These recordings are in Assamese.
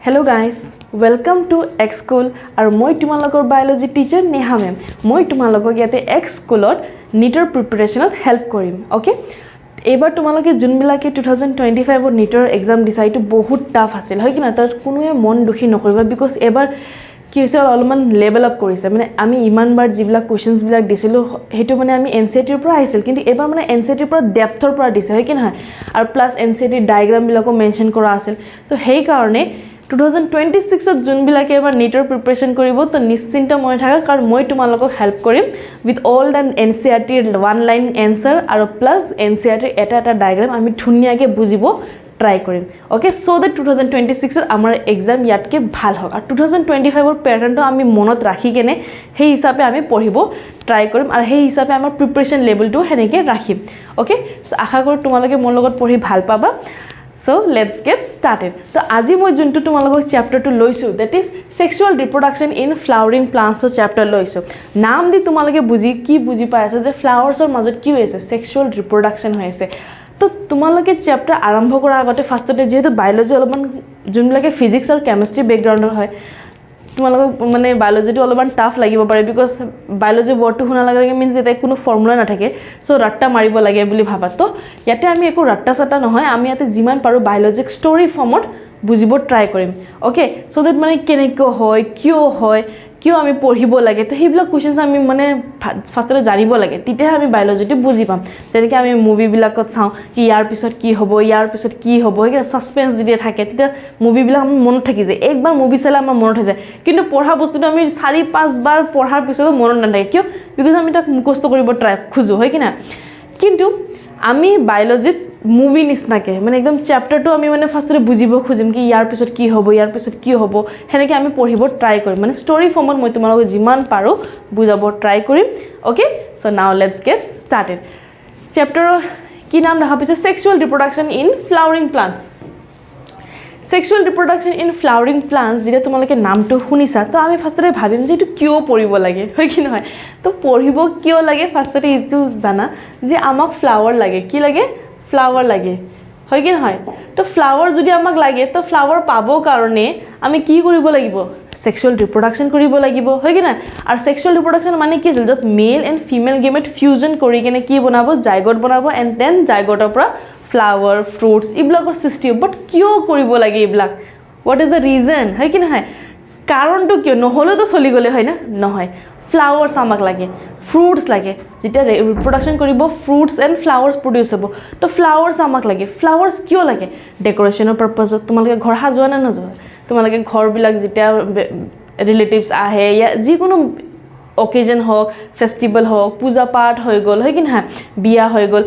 Hello guys, welcome to X School আৰু মই তোমালোকৰ বায়োলজি টিচাৰ নেহা মেম মই তোমালোকক ইয়াতে X স্কুলত নিটৰ প্ৰিপাৰেচনত হেল্প কৰিম ওকে এবাৰ তোমালোকে যোনবিলাকে 2025 ৰ নিটৰ এক্সাম দিছাইটো বহুত টাফ আছিল হয় কি না তাত কোনোৱে মন দুখী নকৰিবা বিকজ এবাৰ কি হৈছে অলপমান লেভেল আপ কৰিছে মানে আমি ইমানবাৰ যিবিলাক কোৱেশ্চনছ বিলাক দিছিলো হেতু মানে আমি এনসিটিৰ পৰা আহিছিল কিন্তু এবাৰ মানে এনসিটিৰ পৰা ডেপথৰ পৰা দিছে হয় কি নহয় আৰু প্লাস এনসিটিৰ ডায়াগ্ৰাম বিলাকো মেনশন কৰা আছিল তো হেই কাৰণে 2026 ত যোনবিলাকে এবাৰ নিটৰ প্ৰিপাৰেচন কৰিব তো নিশ্চিন্ত মই থাকা কাৰণ মই তোমালোকক হেল্প কৰিম উইথ অল দ্য এনসিআৰটিৰ ওয়ান লাইন এনসাৰ আৰু প্লাস এনসিআৰটিৰ এটা ডায়াগ্ৰাম আমি ধুনিয়াকে বুজিব ট্ৰাই কৰিম ওকে সো দ্যাট 2026 ত আমাৰ এক্সাম ইয়াতকে ভাল হ'ব আৰু 2025 ৰ প্যাটাৰ্নটো আমি মনত ৰাখি কেনে সেই হিচাপে আমি পঢ়িব ট্ৰাই কৰিম আৰু সেই হিচাপে আমাৰ প্ৰিপাৰেচন লেভেলটো হেনেকে ৰাখিম ওকে সো আশা কৰো তোমালোকে মোৰ লগত পঢ়ি ভাল পাবা So let's get started. So আজি মই যোনটো তোমালোকক চ্যাপ্টাৰটো লৈছো that is sexual reproduction in flowering plants ৰ চ্যাপ্টাৰ লৈছো নাম দি তোমালোকে বুজি পাই আছে যে ফ্লাৱাৰ্ছৰ মাজত কি হৈছে sexual reproduction হৈ আছে তো তোমালোকে চ্যাপ্টাৰ আৰম্ভ কৰাৰ আগতে ফাৰ্ষ্টতে যেহেতু বায়োলজি অলপমান যোনবিলাকে ফিজিক্স আৰু কেমিষ্ট্ৰি বেকগ্ৰাউণ্ডৰ হয় তোমালোকক মানে বায়োলজিটো অলপমান টাফ লাগিব পাৰে বিকজ বায়োলজি ওয়াৰ্ডটো শুনা লাগে মিন্স এটা কোনো ফৰ্মুলা নাথাকে সো ৰাট্টা মাৰিব লাগে বুলি ভাবা তো ইয়াতে আমি একো ৰাট্টা সাটা নহয় আমি ইয়াতে যিমান পাৰো বায়োলজিক ষ্টৰী ফৰ্মত বুজিব ট্ৰাই কৰিম ওকে সো দ্যাট মানে কেনেকৈ হয় কিয় আমি পঢ়িব লাগে তো সেইবিলাক কোৱেশ্চনছ আমি মানে ফাৰ্ষ্টতে জানিব লাগে তেতিয়া আমি বায়োলজিটো বুজি পাম যেনেকৈ আমি মুভিবিলাকত চাওঁ কি ইয়াৰ পিছত কি হ'ব কি সাসপেন্স যেতিয়া থাকে তেতিয়া মুভিবিলাক আমাৰ মনত থাকি যায় একবাৰ মুভি চালে আমাৰ মনত হৈ যায় কিন্তু পঢ়া বস্তুটো আমি 4-5 বাৰ পঢ়াৰ পিছত মনত নাথাকে কিয় বিকজ আমি তাক মুখস্থ কৰিব ট্ৰাই খুজো হয় কি না কিন্তু আমি বায়োলজিত মুভি নিছনাকে মানে একদম চ্যাপ্টাৰটো আমি মানে ফাৰ্ষ্টতে বুজিব খুজিম কি ইয়াৰ পিছত কি হ'ব হেনেকে আমি পঢ়িব ট্ৰাই কৰিম মানে ষ্টৰী ফৰ্মত মই তোমালোকক যিমান পাৰো বুজাব ট্ৰাই কৰিম okay so now let's get started চ্যাপ্টাৰৰ কি নাম ৰাখা পিছে sexual reproduction in flowering plants sexual reproduction in flowering plants যেতিয়া তোমালোকে নামটো শুনিছা তো আমি ফাৰ্ষ্টতে ভাবিম যে এটো কিয় পঢ়িব লাগে হয় কি নহয় তো পঢ়িব কিয় লাগে ফাৰ্ষ্টতে ইটো জানা যে আমাক ফ্লাৱাৰ লাগে কি লাগে ফ্লাৱাৰ লাগে হয় কি নহয় তো ফ্লাৱাৰ যদি আমাক লাগে তো ফ্লাৱাৰ পাব কাৰণে আমি কি কৰিব লাগিব সেক্সুৱেল ৰিপ্ৰডাকচন কৰিব লাগিব হয় কি না আৰু সেক্সুৱেল ৰিপ্ৰডাকচন মানে কি য'ত মেল এণ্ড ফিমেল গেমেট ফিউজন কৰি কেনে কি বনাব জাইগট বনাব এণ্ড দেন জাইগটৰ পৰা ফ্লাৱাৰ ফ্ৰুটছ ইবিলাকৰ সৃষ্টি হ'ব বাট কিয় কৰিব লাগে ইবিলাক হোৱাট ইজ দ্য ৰিজন হয় কি নহয় কাৰণটো কিয় নহ'লেতো চলি গ'লে হয় না নহয় ফ্লাৱাৰ্ছ আমাক লাগে ফ্ৰুটছ লাগে যেতিয়া ৰিপ্ৰডাকচন কৰিব ফ্ৰুটছ এণ্ড ফ্লাৱাৰ্ছ প্ৰডিউচ হ'ব তো ফ্লাৱাৰ্ছ আমাক লাগে ফ্লাৱাৰ্ছ কিয় লাগে ডেকৰেশ্যনৰ পাৰপাছত তোমালোকে ঘৰ সাজোৱা নে নজোৱা তোমালোকে ঘৰবিলাক যেতিয়া ৰিলেটিভছ আহে ইয়া যিকোনো অকেজন হওক ফেষ্টিভেল হওক পূজা পাঠ হৈ গ'ল হয় কি নহয় বিয়া হৈ গ'ল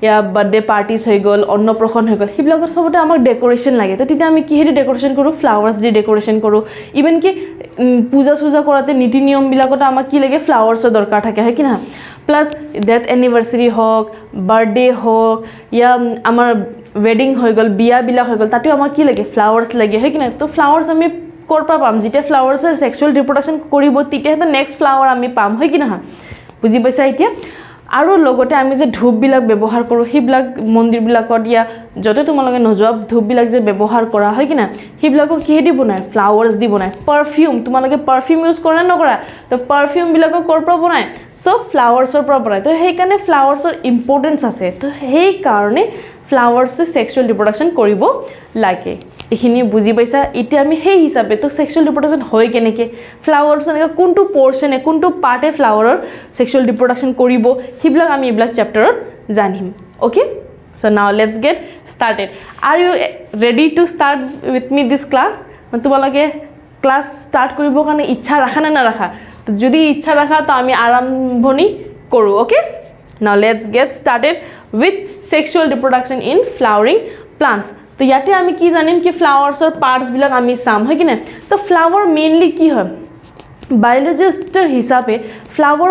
या बर्थडे पार्टीज হৈ গল অন্নপ্ৰসন হৈ গল হিবিলাকৰ সবতে আমাক ডেকোৰেশন লাগে তো তেতিয়া আমি কিহেদি ডেকোৰেশন কৰো ফ্লাৱাৰ্ছ দি ডেকোৰেশন কৰো ইভেন কি পূজা সুজা কৰাতে নীতি নিয়ম বিলাকত আমাক কি লাগে ফ্লাৱাৰ্ছৰ দৰকাৰ থাকে হয় কি না প্লাস ডেথ এনিভাৰ্সাৰি হওক বাৰ্থডে হওক या আমাৰ ওয়েডিং হৈ গল বিয়া বিলাক হৈ গল তাতেও আমাক কি লাগে ফ্লাৱাৰ্ছ লাগে হয় কি না তো ফ্লাৱাৰ্ছ আমি কৰ পৰা পাম যেতিয়া ফ্লাৱাৰ্ছৰ সেক্সুৱেল ৰিপ্ৰডাকচন কৰিব তেতিয়া তো নেক্সট ফ্লাৱাৰ আমি পাম হয় কি না বুজি পাইছা এতিয়া আৰু লগতে আমি যে ধূপ বিলাক ব্যৱহাৰ কৰো হিবিলাক মন্দিৰ বিলাকত ইয়া যতে তোমালোকে নজোৱা ধূপ বিলাক যে ব্যৱহাৰ কৰা হয় কি না হিবিলাকো কিহেদি বনায় ফ্লাৱাৰ্ছ দি বনায় পাৰফিউম তোমালোকে পাৰফিউম ইউজ কৰা নে নকৰা তো পাৰফিউম বিলাকো কৰ পৰা বনায় সো ফ্লাৱাৰ্ছৰ পৰা বনায় তো সেই কাৰণে ফ্লাৱাৰ্ছৰ ইম্পৰ্টেন্স আছে তো সেই কাৰণে ফ্লাৱাৰ্ছে সেক্সুৱেল ৰিপ্ৰডাকচন কৰিব লাগে এখিনি বুজি পাইছা এতিয়া আমি সেই হিচাপে তো সেক্সুৱেল ৰিপ্ৰডাকচন হয় কেনেকে ফ্লাৱাৰ্ছ এনেকা কোনটো পোৰশনে কোনটো পাৰ্টে ফ্লাৱাৰৰ সেক্সুৱেল ৰিপ্ৰডাকচন কৰিব হিবিলাক আমি ইবিলাক চ্যাপ্টাৰত জানিম okay so now let's get started are you ready to start with me this class তোমালোকে ক্লাস স্টাৰ্ট কৰিব কাৰণে ইচ্ছা ৰাখা না নাৰাখা তো যদি ইচ্ছা ৰাখা তো আমি আৰম্ভণি কৰো okay now let's get started with sexual reproduction in flowering plants তো ইয়াতে আমি কি জানিম কি ফ্লাৱাৰ্ছৰ পাৰ্টস বিলাক আমি চাম হয় কি না তো ফ্লাৱাৰ মেইনলি কি হয় বায়োলজিষ্টৰ হিচাপে ফ্লাৱাৰ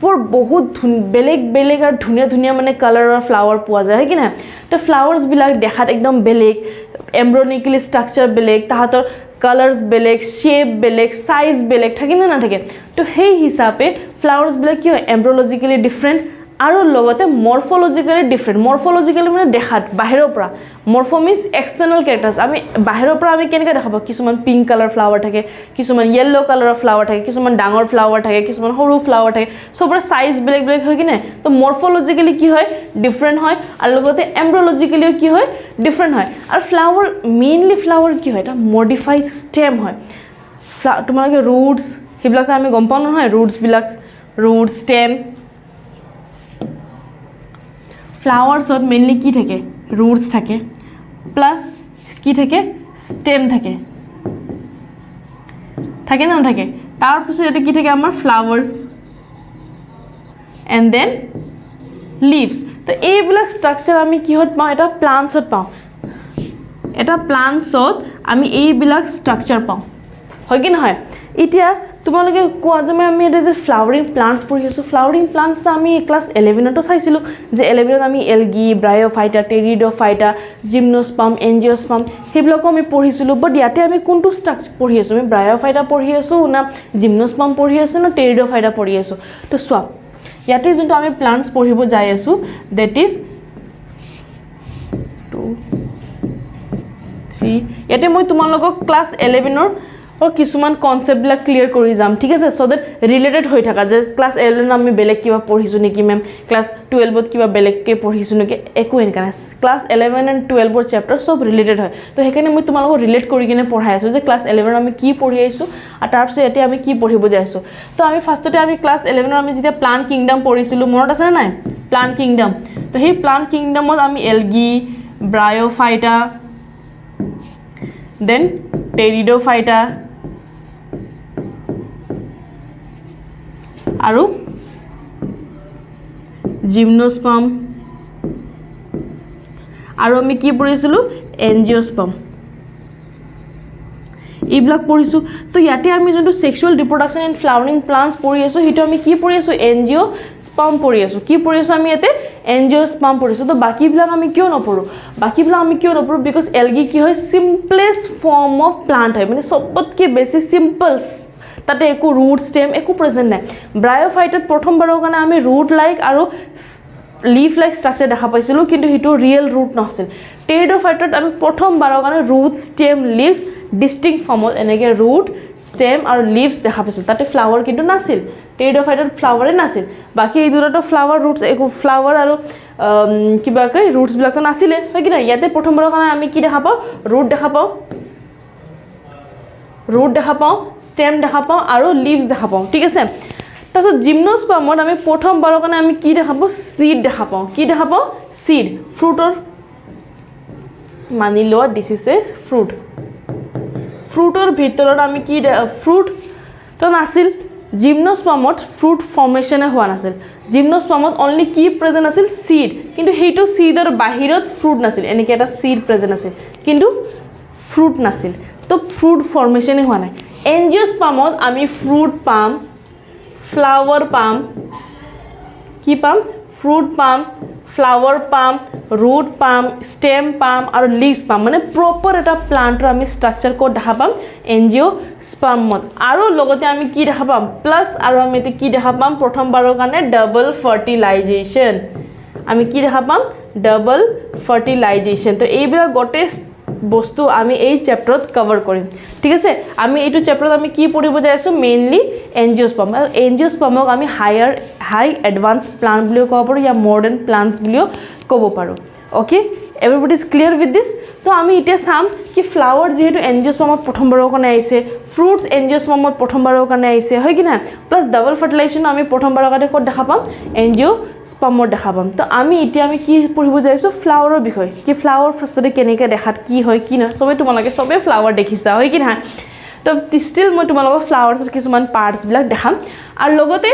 বৰ বহুত বেলেগ আৰু ধুনীয়া মানে কালাৰৰ ফ্লাৱাৰ পোৱা যায় হয় কি না তো ফ্লাৱাৰ্ছ বিলাক দেখাত একদম বেলেগ এমব্ৰিয়নিকেলি ষ্ট্ৰাকচাৰ বেলেগ তাহাতৰ কালাৰ্স বেলেগ শেপ বেলেগ সাইজ বেলেগ থাকে না নাথাকে তো সেই হিচাপে ফ্লাৱাৰ্ছ বিলাক কি হয় এমব্ৰিয়লজিক্যালি ডিফাৰেন্ট আৰু লগতে মৰফলজিক্যালি ডিফাৰেণ্ট মৰফলজিক্যালি মানে দেখাত বাহিৰৰ পৰা মৰফ মিন্স এক্সটাৰ্নাল কেৰেক্টাৰ্ছ আমি বাহিৰৰ পৰা আমি কেনেকৈ দেখাব কিছুমান পিংক কালাৰ ফ্লাৱাৰ থাকে কিছুমান য়েল্লো কালাৰৰ ফ্লাৱাৰ থাকে কিছুমান ডাঙৰ ফ্লাৱাৰ থাকে কিছুমান সৰু ফ্লাৱাৰ থাকে সবৰে সাইজ বেলেগ বেলেগ হয় কিনে তো মৰফলজিক্যালি কি হয় ডিফাৰেণ্ট হয় আৰু লগতে এমব্ৰিঅলজিক্যালিও কি হয় ডিফাৰেণ্ট হয় আৰু ফ্লাৱাৰ মেইনলি ফ্লাৱাৰ কি হয় এটা মডিফাইড ষ্টেম হয় তোমালোকে ৰুটছ সেইবিলাক আমি গম পাওঁ নহয় ৰুটছবিলাক ৰুট ষ্টেম ফ্লাৱাৰ্ছত মেইনলি কি থাকে ৰুটছ থাকে প্লাছ কি থাকে ষ্টেম থাকে থাকে না নাথাকে তাৰপিছত এটা কি থাকে আমাৰ ফ্লাৱাৰ্ছ এণ্ড দেন লিভছ তো এইবিলাক ষ্ট্ৰাকচাৰ আমি কিহত পাওঁ এটা প্লাণ্টছত পাওঁ এটা প্লাণ্টছত আমি এইবিলাক ষ্ট্ৰাকচাৰ পাওঁ হয় কি নহয় এতিয়া তোমালোকে কোৱা যে আমি এটা যে ফ্লাৱাৰিং প্লাণ্টছ পঢ়ি আছোঁ ফ্লাৱাৰিং প্লাণ্টছটো আমি ক্লাছ 11তো চাইছিলোঁ যে 11ত আমি এলগি ব্ৰায়'ফাইটা টেৰিড'ফাইটা জিমন'স্পাম এনজিঅ'স্পাম সেইবিলাকো আমি পঢ়িছিলোঁ বাট ইয়াতে আমি কোনটো ষ্ট্ৰাকচাৰ পঢ়ি আছোঁ আমি ব্ৰায়'ফাইটা পঢ়ি আছোঁ না জিমন'স্পাম পঢ়ি আছোঁ না টেৰিড'ফাইটা পঢ়ি আছোঁ তো চোৱা ইয়াতে যোনটো আমি প্লাণ্টছ পঢ়িব যাই আছোঁ ডেট ইজ 2 3 ইয়াতে মই তোমালোকক ক্লাছ 11ৰ কিছুমান কনচেপ্টবিলাক ক্লিয়াৰ কৰি যাম ঠিক আছে সো দ্যাট ৰিলেটেড হৈ থকা যে ক্লাছ 11 আমি বেলেগ কিবা পঢ়িছোঁ নেকি মেম ক্লাছ 12ত কিবা বেলেগকৈ পঢ়িছোঁ নেকি একো এনেকা নাই ক্লাছ 11 এণ্ড 12ৰ চেপ্টাৰ সব ৰিলেটেড হয় তো সেইকাৰণে মই তোমালোকক ৰিলেট কৰি কিনে পঢ়াই আছোঁ যে ক্লাছ 11 আমি কি পঢ়ি আহিছোঁ আৰু তাৰপিছত এতিয়া আমি কি পঢ়িব যাই আছোঁ তো আমি ফাৰ্ষ্টতে আমি ক্লাছ 11 আমি যেতিয়া প্লাণ্ট কিংডম পঢ়িছিলোঁ মনত আছে নে নাই প্লাণ্ট কিংডম তো সেই প্লাণ্ট কিংডমত আমি এলগি ব্ৰায়'ফাইটা দেন টেৰিড'ফাইটা আৰু জিমন'স্পাম আৰু আমি কি পঢ়িছিলোঁ এনজিঅ'স্পাম এইবিলাক পঢ়িছোঁ তো ইয়াতে আমি যোনটো sexual reproduction and flowering plants পঢ়ি আছোঁ সেইটো আমি কি পঢ়ি আছোঁ এনজিঅ'স্পাম পঢ়ি আছোঁ কি পঢ়ি আছোঁ আমি ইয়াতে এনজিঅ'স্পাম পঢ়িছোঁ তো বাকীবিলাক আমি কিয় নপঢ়োঁ বাকীবিলাক আমি কিয় নপঢ়োঁ বিকজ এলগি কি হয় চিম্পলেষ্ট ফৰ্ম অফ প্লাণ্ট হয় মানে চবতকৈ বেছি চিম্পল তাতে একো ৰুট ষ্টেম একো প্ৰেজেণ্ট নাই ব্ৰায়'ফাইটাত প্ৰথমবাৰৰ কাৰণে আমি ৰুট লাইক আৰু লিফ লাইক ষ্ট্ৰাকচাৰ দেখা পাইছিলোঁ কিন্তু সেইটো ৰিয়েল ৰুট নাছিল টেৰিড'ফাইটাত আমি প্ৰথমবাৰৰ কাৰণে ৰুট ষ্টেম লিভছ ডিষ্টিংক্ট ফৰ্মত এনেকৈ ৰুট ষ্টেম আৰু লিভছ দেখা পাইছিলোঁ তাতে ফ্লাৱাৰ কিন্তু নাছিল টেৰিড'ফাইটাত ফ্লাৱাৰে নাছিল বাকী এই দুটাতো ফ্লাৱাৰ ৰুটছ একো ফ্লাৱাৰ আৰু কিবা কয় ৰুটছবিলাকতো নাছিলে হয় কি নাই ইয়াতে প্ৰথমবাৰৰ কাৰণে আমি কি দেখা পাওঁ ৰুট দেখা পাওঁ ৰুট দেখা পাওঁ ষ্টেম দেখা পাওঁ আৰু লিভছ দেখা পাওঁ ঠিক আছে তাৰপিছত জিমন'স্পামত আমি প্ৰথমবাৰৰ কাৰণে আমি কি দেখা পাওঁ চিড দেখা পাওঁ কি দেখা পাওঁ চিড ফ্ৰুটৰ মানি লোৱা দিছ ইজ এ ফ্ৰুটৰ ভিতৰত আমি কি ফ্ৰুট তো নাছিল জিমন'স্পামত ফ্ৰুট ফৰ্মেশ্যনে হোৱা নাছিল জিমন'স্পামত অনলি কি প্ৰেজেণ্ট আছিল চিড কিন্তু সেইটো চিডৰ বাহিৰত ফ্ৰুট নাছিল এনেকৈ এটা চিড প্ৰেজেণ্ট আছিল কিন্তু ফ্ৰুট নাছিল তো ফ্ৰুট ফৰ্মেশ্যনে হোৱা নাই এনজিঅ'স্পামত আমি ফ্ৰুট পাম ফ্লাৱাৰ পাম কি পাম ফ্ৰুট পাম ফ্লাৱাৰ পাম ৰুট পাম ষ্টেম পাম আৰু লিভছ পাম মানে প্ৰপাৰ এটা প্লাণ্টৰ আমি ষ্ট্ৰাকচাৰ ক'ত দেখা পাম এনজিঅ'স্পামত আৰু লগতে আমি কি দেখা পাম প্লাছ আৰু আমি এতিয়া কি দেখা পাম প্ৰথমবাৰৰ কাৰণে ডাবল ফাৰ্টিলাইজেশ্যন আমি কি দেখা পাম ডাবল ফাৰ্টিলাইজেশ্যন তো এইবিলাক গোটেই বস্তু আমি এই চেপ্টাৰত কভাৰ কৰিম ঠিক আছে আমি এইটো চেপ্টাৰত আমি কি পঢ়িব যাই আছোঁ মেইনলি এনজিঅ'স্পাম আৰু এনজিঅ'স্পামক আমি হাই এডভান্স প্লাণ্ট বুলিও ক'ব পাৰোঁ ইয়া মডাৰ্ণ প্লাণ্টছ বুলিও ক'ব পাৰোঁ okay everybody is clear with দিছ তো আমি এতিয়া চাম কি ফ্লাৱাৰ যিহেতু এনজিঅ'স্পামত প্ৰথমবাৰৰ কাৰণে আহিছে ফ্ৰুটছ এনজিঅ'স্পামত প্ৰথমবাৰৰ কাৰণে আহিছে হয় কি নাই প্লাছ ডাবল ফাৰ্টিলাইজেশ্যন আমি প্ৰথমবাৰৰ কাৰণে ক'ত দেখা পাম এনজিঅ'স্পামত দেখা পাম তো আমি এতিয়া আমি কি পঢ়িব যাই আছোঁ ফ্লাৱাৰৰ বিষয়ে কি ফ্লাৱাৰ ফাৰ্ষ্টতে কেনেকৈ দেখাত কি হয় কি নহয় চবেই তোমালোকে চবেই ফ্লাৱাৰ দেখিছা হয় কি নহয় তো ষ্টিল মই তোমালোকক ফ্লাৱাৰ্ছৰ কিছুমান পাৰ্টছবিলাক দেখাম আৰু লগতে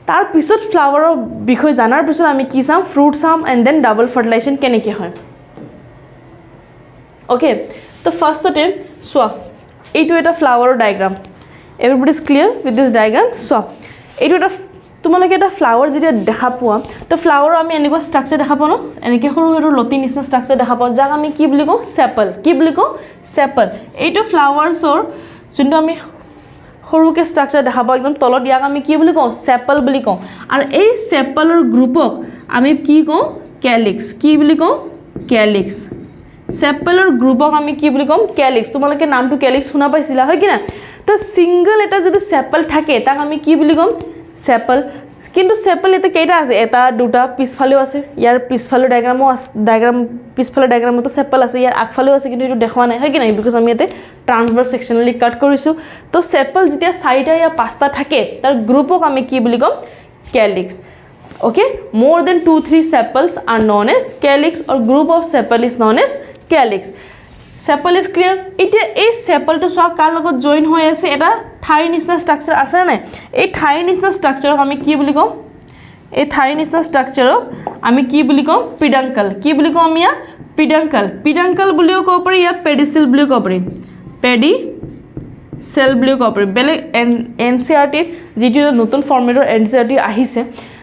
তাৰ পিছত ফ্লাৱাৰৰ বিষয়ে জানাৰ পিছত আমি কি চাম ফ্ৰুট চাম এণ্ড দেন ডাবল ফাৰ্টিলাইজেশ্যন কেনেকৈ হয় অ'কে তো ফাৰ্ষ্টতে চোৱা এইটো এটা ফ্লাৱাৰৰ diagram everybody is clear with this diagram চোৱা এইটো এটা তোমালোকে এটা ফ্লাৱাৰ যেতিয়া দেখা পোৱা তো ফ্লাৱাৰৰ আমি এনেকুৱা ষ্ট্ৰাকচাৰ দেখা পাওঁ ন এনেকৈ সৰু সৰু লতি নিচিনা ষ্ট্ৰাকচাৰ দেখা পাওঁ যাক আমি কি বুলি কওঁ চেপল কি বুলি কওঁ চেপল এইটো ফ্লাৱাৰ্ছৰ যোনটো আমি সৰুকে ষ্ট্ৰাকচাৰ দেখা পাওঁ একদম তলত ইয়াক আমি কি বুলি কওঁ সেপল বুলি কওঁ আৰু এই সেপলৰ গ্ৰুপক আমি কি কওঁ ক্যালিক্স কি বুলি কওঁ ক্যালিক্স সেপলৰ গ্ৰুপক আমি কি বুলি কম ক্যালিক্স তোমালোকে নামটো ক্যালিক্স শুনা পাইছিলা হয় কি না তো সিঙ্গল এটা যদি সেপল থাকে তাক আমি কি বুলি কম সেপল কিন্তু সেপল এতে কেইটা আছে এটা দুটা পিছফালেও আছে ইয়াৰ পিছফালৰ পিছফালৰ ডায়াগ্ৰামতো সেপল আছে ইয়াৰ আগফালেও আছে কিন্তু এটো দেখুৱা নাই হয় কি নাই বিকজ আমি এতে ট্ৰান্সভাৰ্স সেকশনালি কাট কৰিছো তো সেপল যেতিয়া চাৰিটা या পাঁচটা থাকে তাৰ গ্ৰুপক আমি কি বুলি কম calyx okay more than 2-3 sepals are known as calyx or group of sepal is known as calyx sepal is clear এটা এই sepal to সব কার লগত জয়েন হৈ আছে এটা থাই নিচনা স্ট্রাকচার আছে না এই থাই নিচনা স্ট্রাকচারক আমি কি বুলি কম এই থাই নিচনা স্ট্রাকচারক আমি কি বুলি কম পিডাঙ্কল কি বুলি কম ইয়া পিডাঙ্কল বুলিও কব পাৰি ইয়া পেডিসেল বুলিও কব পাৰি পেডি সেল বুলিও কব পাৰি বেলে এনসিআৰটি যেটো নতুন ফৰম্যাটৰ এনসিআৰটি আহিছে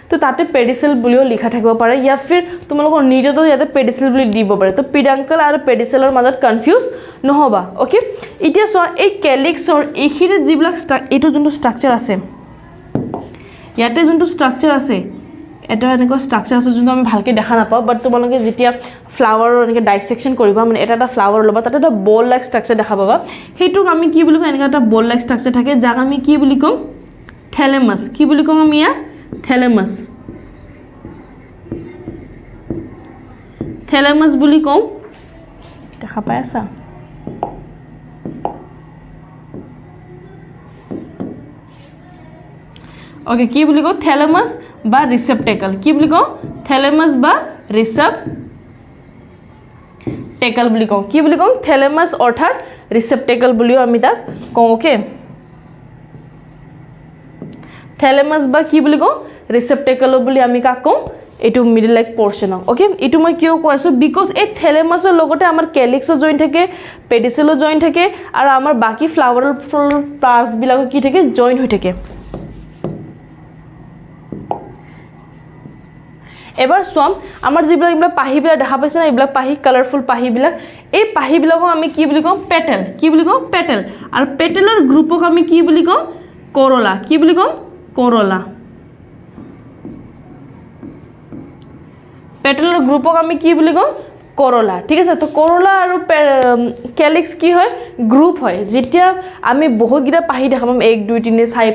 তো তাতে পেডিসেল বুলিও লিখা থাকিব পাৰে ইয়া ফিৰ তোমালোকৰ নিজেতো ইয়াতে পেডিসেল বুলি দিব পাৰে তো পিডাঙ্কল আৰু পেডিসেলৰ মাজত কনফিউজ নহবা ওকে এতিয়া সো এই ক্যালিক্সৰ এখিৰে যিবিলাক এটো যোনটো স্ট্ৰাকচাৰ আছে ইয়াতে যোনটো স্ট্ৰাকচাৰ আছে এটা এনেকুৱা স্ট্ৰাকচাৰ আছে যোনটো আমি ভালকে দেখা নাপাওঁ বাট তোমালোকে যেতিয়া ফ্লাৱাৰৰ এনেকৈ ডাইসেকশন কৰিবা মানে এটা ফ্লাৱাৰ লবা তাতে এটা বল লাইক স্ট্ৰাকচাৰ দেখা পাবা হেতুক আমি কি বুলি কওঁ এনেকুৱা এটা বল লাইক স্ট্ৰাকচাৰ থাকে যাক আমি কি বুলি কওঁ থ্যালেমাস কি বুলি কওঁ আমি ইয়া থ্যালেমাস বুলি কওঁ দেখা পাই আছা ওকে কি বুলি কওঁ থ্যালেমাস বা রিসেপ্টেকল কি বুলি কওঁ থ্যালেমাস বা রিসেপ্টেকল বুলি কওঁ কি বুলি কওঁ থ্যালেমাস অৰ্থাৎ রিসেপ্টেকল বুলিও আমি তাক কওঁ ওকে থ্যালেমাস বা কি বুলি কওঁ রিসেপ্টেকল বুলি আমি কাক কওঁ এটো মিডল লাইক পোরশন ওকে এটো মই কিয় কৈছো বিকজ এই থ্যালেমাসৰ লগতে আমাৰ ক্যালিক্সও জয়েন থাকে পেডিসেলও জয়েন থাকে আৰু আমাৰ বাকি ফ্লাৱাৰ পাৰ্টস বিলাক কি থাকে জয়েন হৈ থাকে এবাৰ সোম আমাৰ যিবিলাক পাহিবিলাক দেখা পাইছে না এইবিলাক পাহি কালাৰফুল পাহিবিলাক এই পাহিবিলাকো আমি কি বুলি কওঁ পেটেল কি বুলি কওঁ পেটেল আৰু পেটেলৰ গ্ৰুপক আমি কি বুলি কওঁ কৰোলা কি বুলি কওঁ কৰোলা পেটেলৰ গ্ৰুপক আমি কি বুলি কওঁ কৰোলা ঠিক আছে তো কৰোলা আৰু ক্যালিক্স কি হয় গ্ৰুপ হয় যেতিয়া আমি বহুত গিটা পাহি দেখাম 1 2 3 4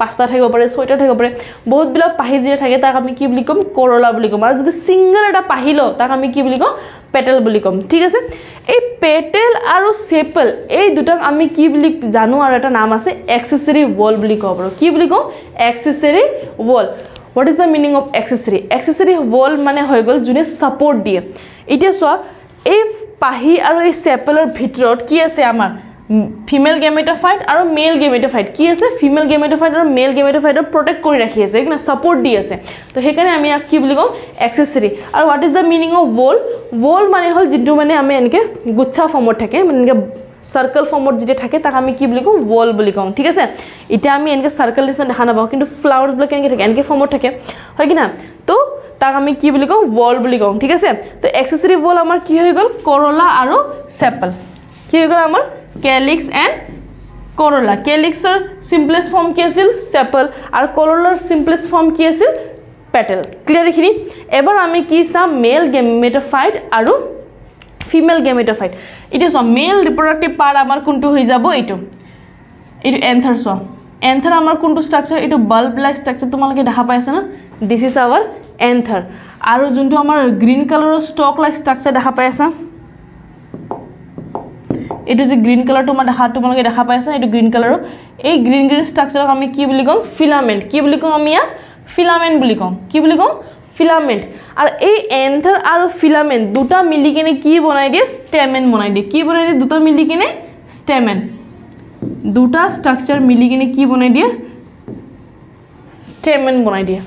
5টা থাকিব পাৰে 6টা থাকিব পাৰে বহুত বিলাক পাহি যে থাকে তাক আমি কি বুলি কম করোলা বুলি কম আৰু যদি সিঙ্গল এটা পাহিলো তাক আমি কি বুলি কম পেটেল বুলি কম ঠিক আছে এই পেটেল আৰু সেপল এই দুটাক আমি কি বুলি জানো আৰু এটা নাম আছে এক্সেসৰি ওয়াল বুলি কওঁ পাৰো কি বুলি কওঁ accessory wall What is the meaning of accessory? Accessory wall মানে হৈ গল যোনে সাপোর্ট দিয়ে এটা সোয়া এই পাহি আৰু এই সেপলৰ ভিতৰত কি আছে আমাৰ ফিমেল গেমেটোফাইট আৰু মেল গেমেটোফাইট কি আছে ফিমেল গেমেটোফাইট আৰু মেল গেমেটোফাইটৰ প্ৰটেক্ট কৰি ৰাখি আছে কিনা সাপোৰ্ট দি আছে তো হেকাৰণে আমি কি বুলি কওঁ এক্সেসৰি আৰু what is the meaning of wall wall মানে হল যেটো মানে আমি এনেকে গুচ্ছা ফৰ্মত থাকে মানে এনেকে সার্কেল ফর্মত যেটা থাকে তাক আমি কি বুলি কওঁ ওয়াল বুলি কওঁ ঠিক আছে এটা আমি এনেকে সার্কেল নিচিনা দেখা নাপাওঁ কিন্তু ফ্লাৱাৰ্স বিলাক এনেকে থাকে এনেকে ফৰ্মত থাকে হয় কি না তো তাক আমি কি বুলি কওঁ ওয়াল বুলি কওঁ ঠিক আছে তো এক্সেসরি ওয়াল আমাৰ কি হৈ গল কৰোলা আৰু সেপল কি হৈ গল আমাৰ ক্যালিক্স এন্ড কৰোলা ক্যালিক্সৰ সিম্পলেস্ট ফৰ্ম কি আছিল সেপল আৰু কৰোলাৰ সিম্পলেস্ট ফৰ্ম কি আছিল পেটেল ক্লিয়াৰ এখিনি এবাৰ আমি কি চাম মেল গেমেটোফাইট আৰু female gametophyte it is a male reproductive part আমাৰ কোনটো হৈ যাব এটো এন্থাৰ সো এন্থাৰ আমাৰ কোনটো স্ট্ৰাকচাৰ এটো বাল্ব লাইক স্ট্ৰাকচাৰ তোমালোকে দেখা পাইছা না দিস ইজ আৱাৰ এন্থাৰ আৰু যোনটো আমাৰ গ্ৰীন কালাৰৰ ষ্টক লাইক স্ট্ৰাকচাৰ দেখা পাইছা এটো যে গ্ৰীন কালাৰ তোমালোকে দেখা পাইছা এটো গ্ৰীন কালাৰৰ এই গ্ৰীন স্ট্ৰাকচাৰক আমি কি বুলি কওঁ ফিলামেন্ট কি বুলি কওঁ আমি ফিলামেন্ট বুলি কওঁ কি বুলি কওঁ ফিলামেন্ট আৰু এই এন্থাৰ আৰু ফিলামেন্ট দুটা মিলি কিনে কি বনাই দিয়ে স্টেমেন বনাই দিয়ে কি বনাই দিয়ে দুটা মিলি কিনে স্টেমেন দুটা স্ট্ৰাকচাৰ মিলি কিনে কি বনাই দিয়ে স্টেমেন বনাই দিয়ে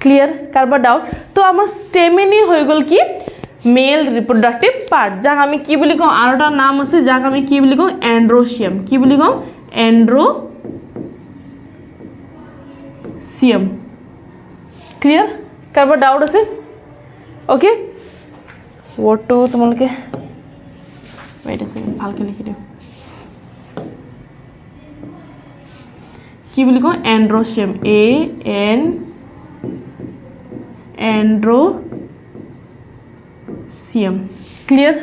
ক্লিয়াৰ কাৰবা ডাউট তো আমাৰ স্টেমেনই হৈ গল কি মেল ৰিপ্ৰোডাক্টিভ পাৰ্ট যাক আমি কি বুলি কওঁ আৰু এটা নাম আছে যাক আমি কি বুলি কওঁ এন্ড্ৰোসিয়াম কি বুলি কওঁ এন্ড্ৰোসিয়াম ক্লিয়াৰ কারবা ডাউট আছে ওকে ওয়ার্ডটো তোমালোকে ওয়েট আ সেকেন্ড ভালকে লিখি দিও কি বুলি কওঁ এন্ড্ৰচিয়াম এন্ড্ৰচিয়াম ক্লিয়াৰ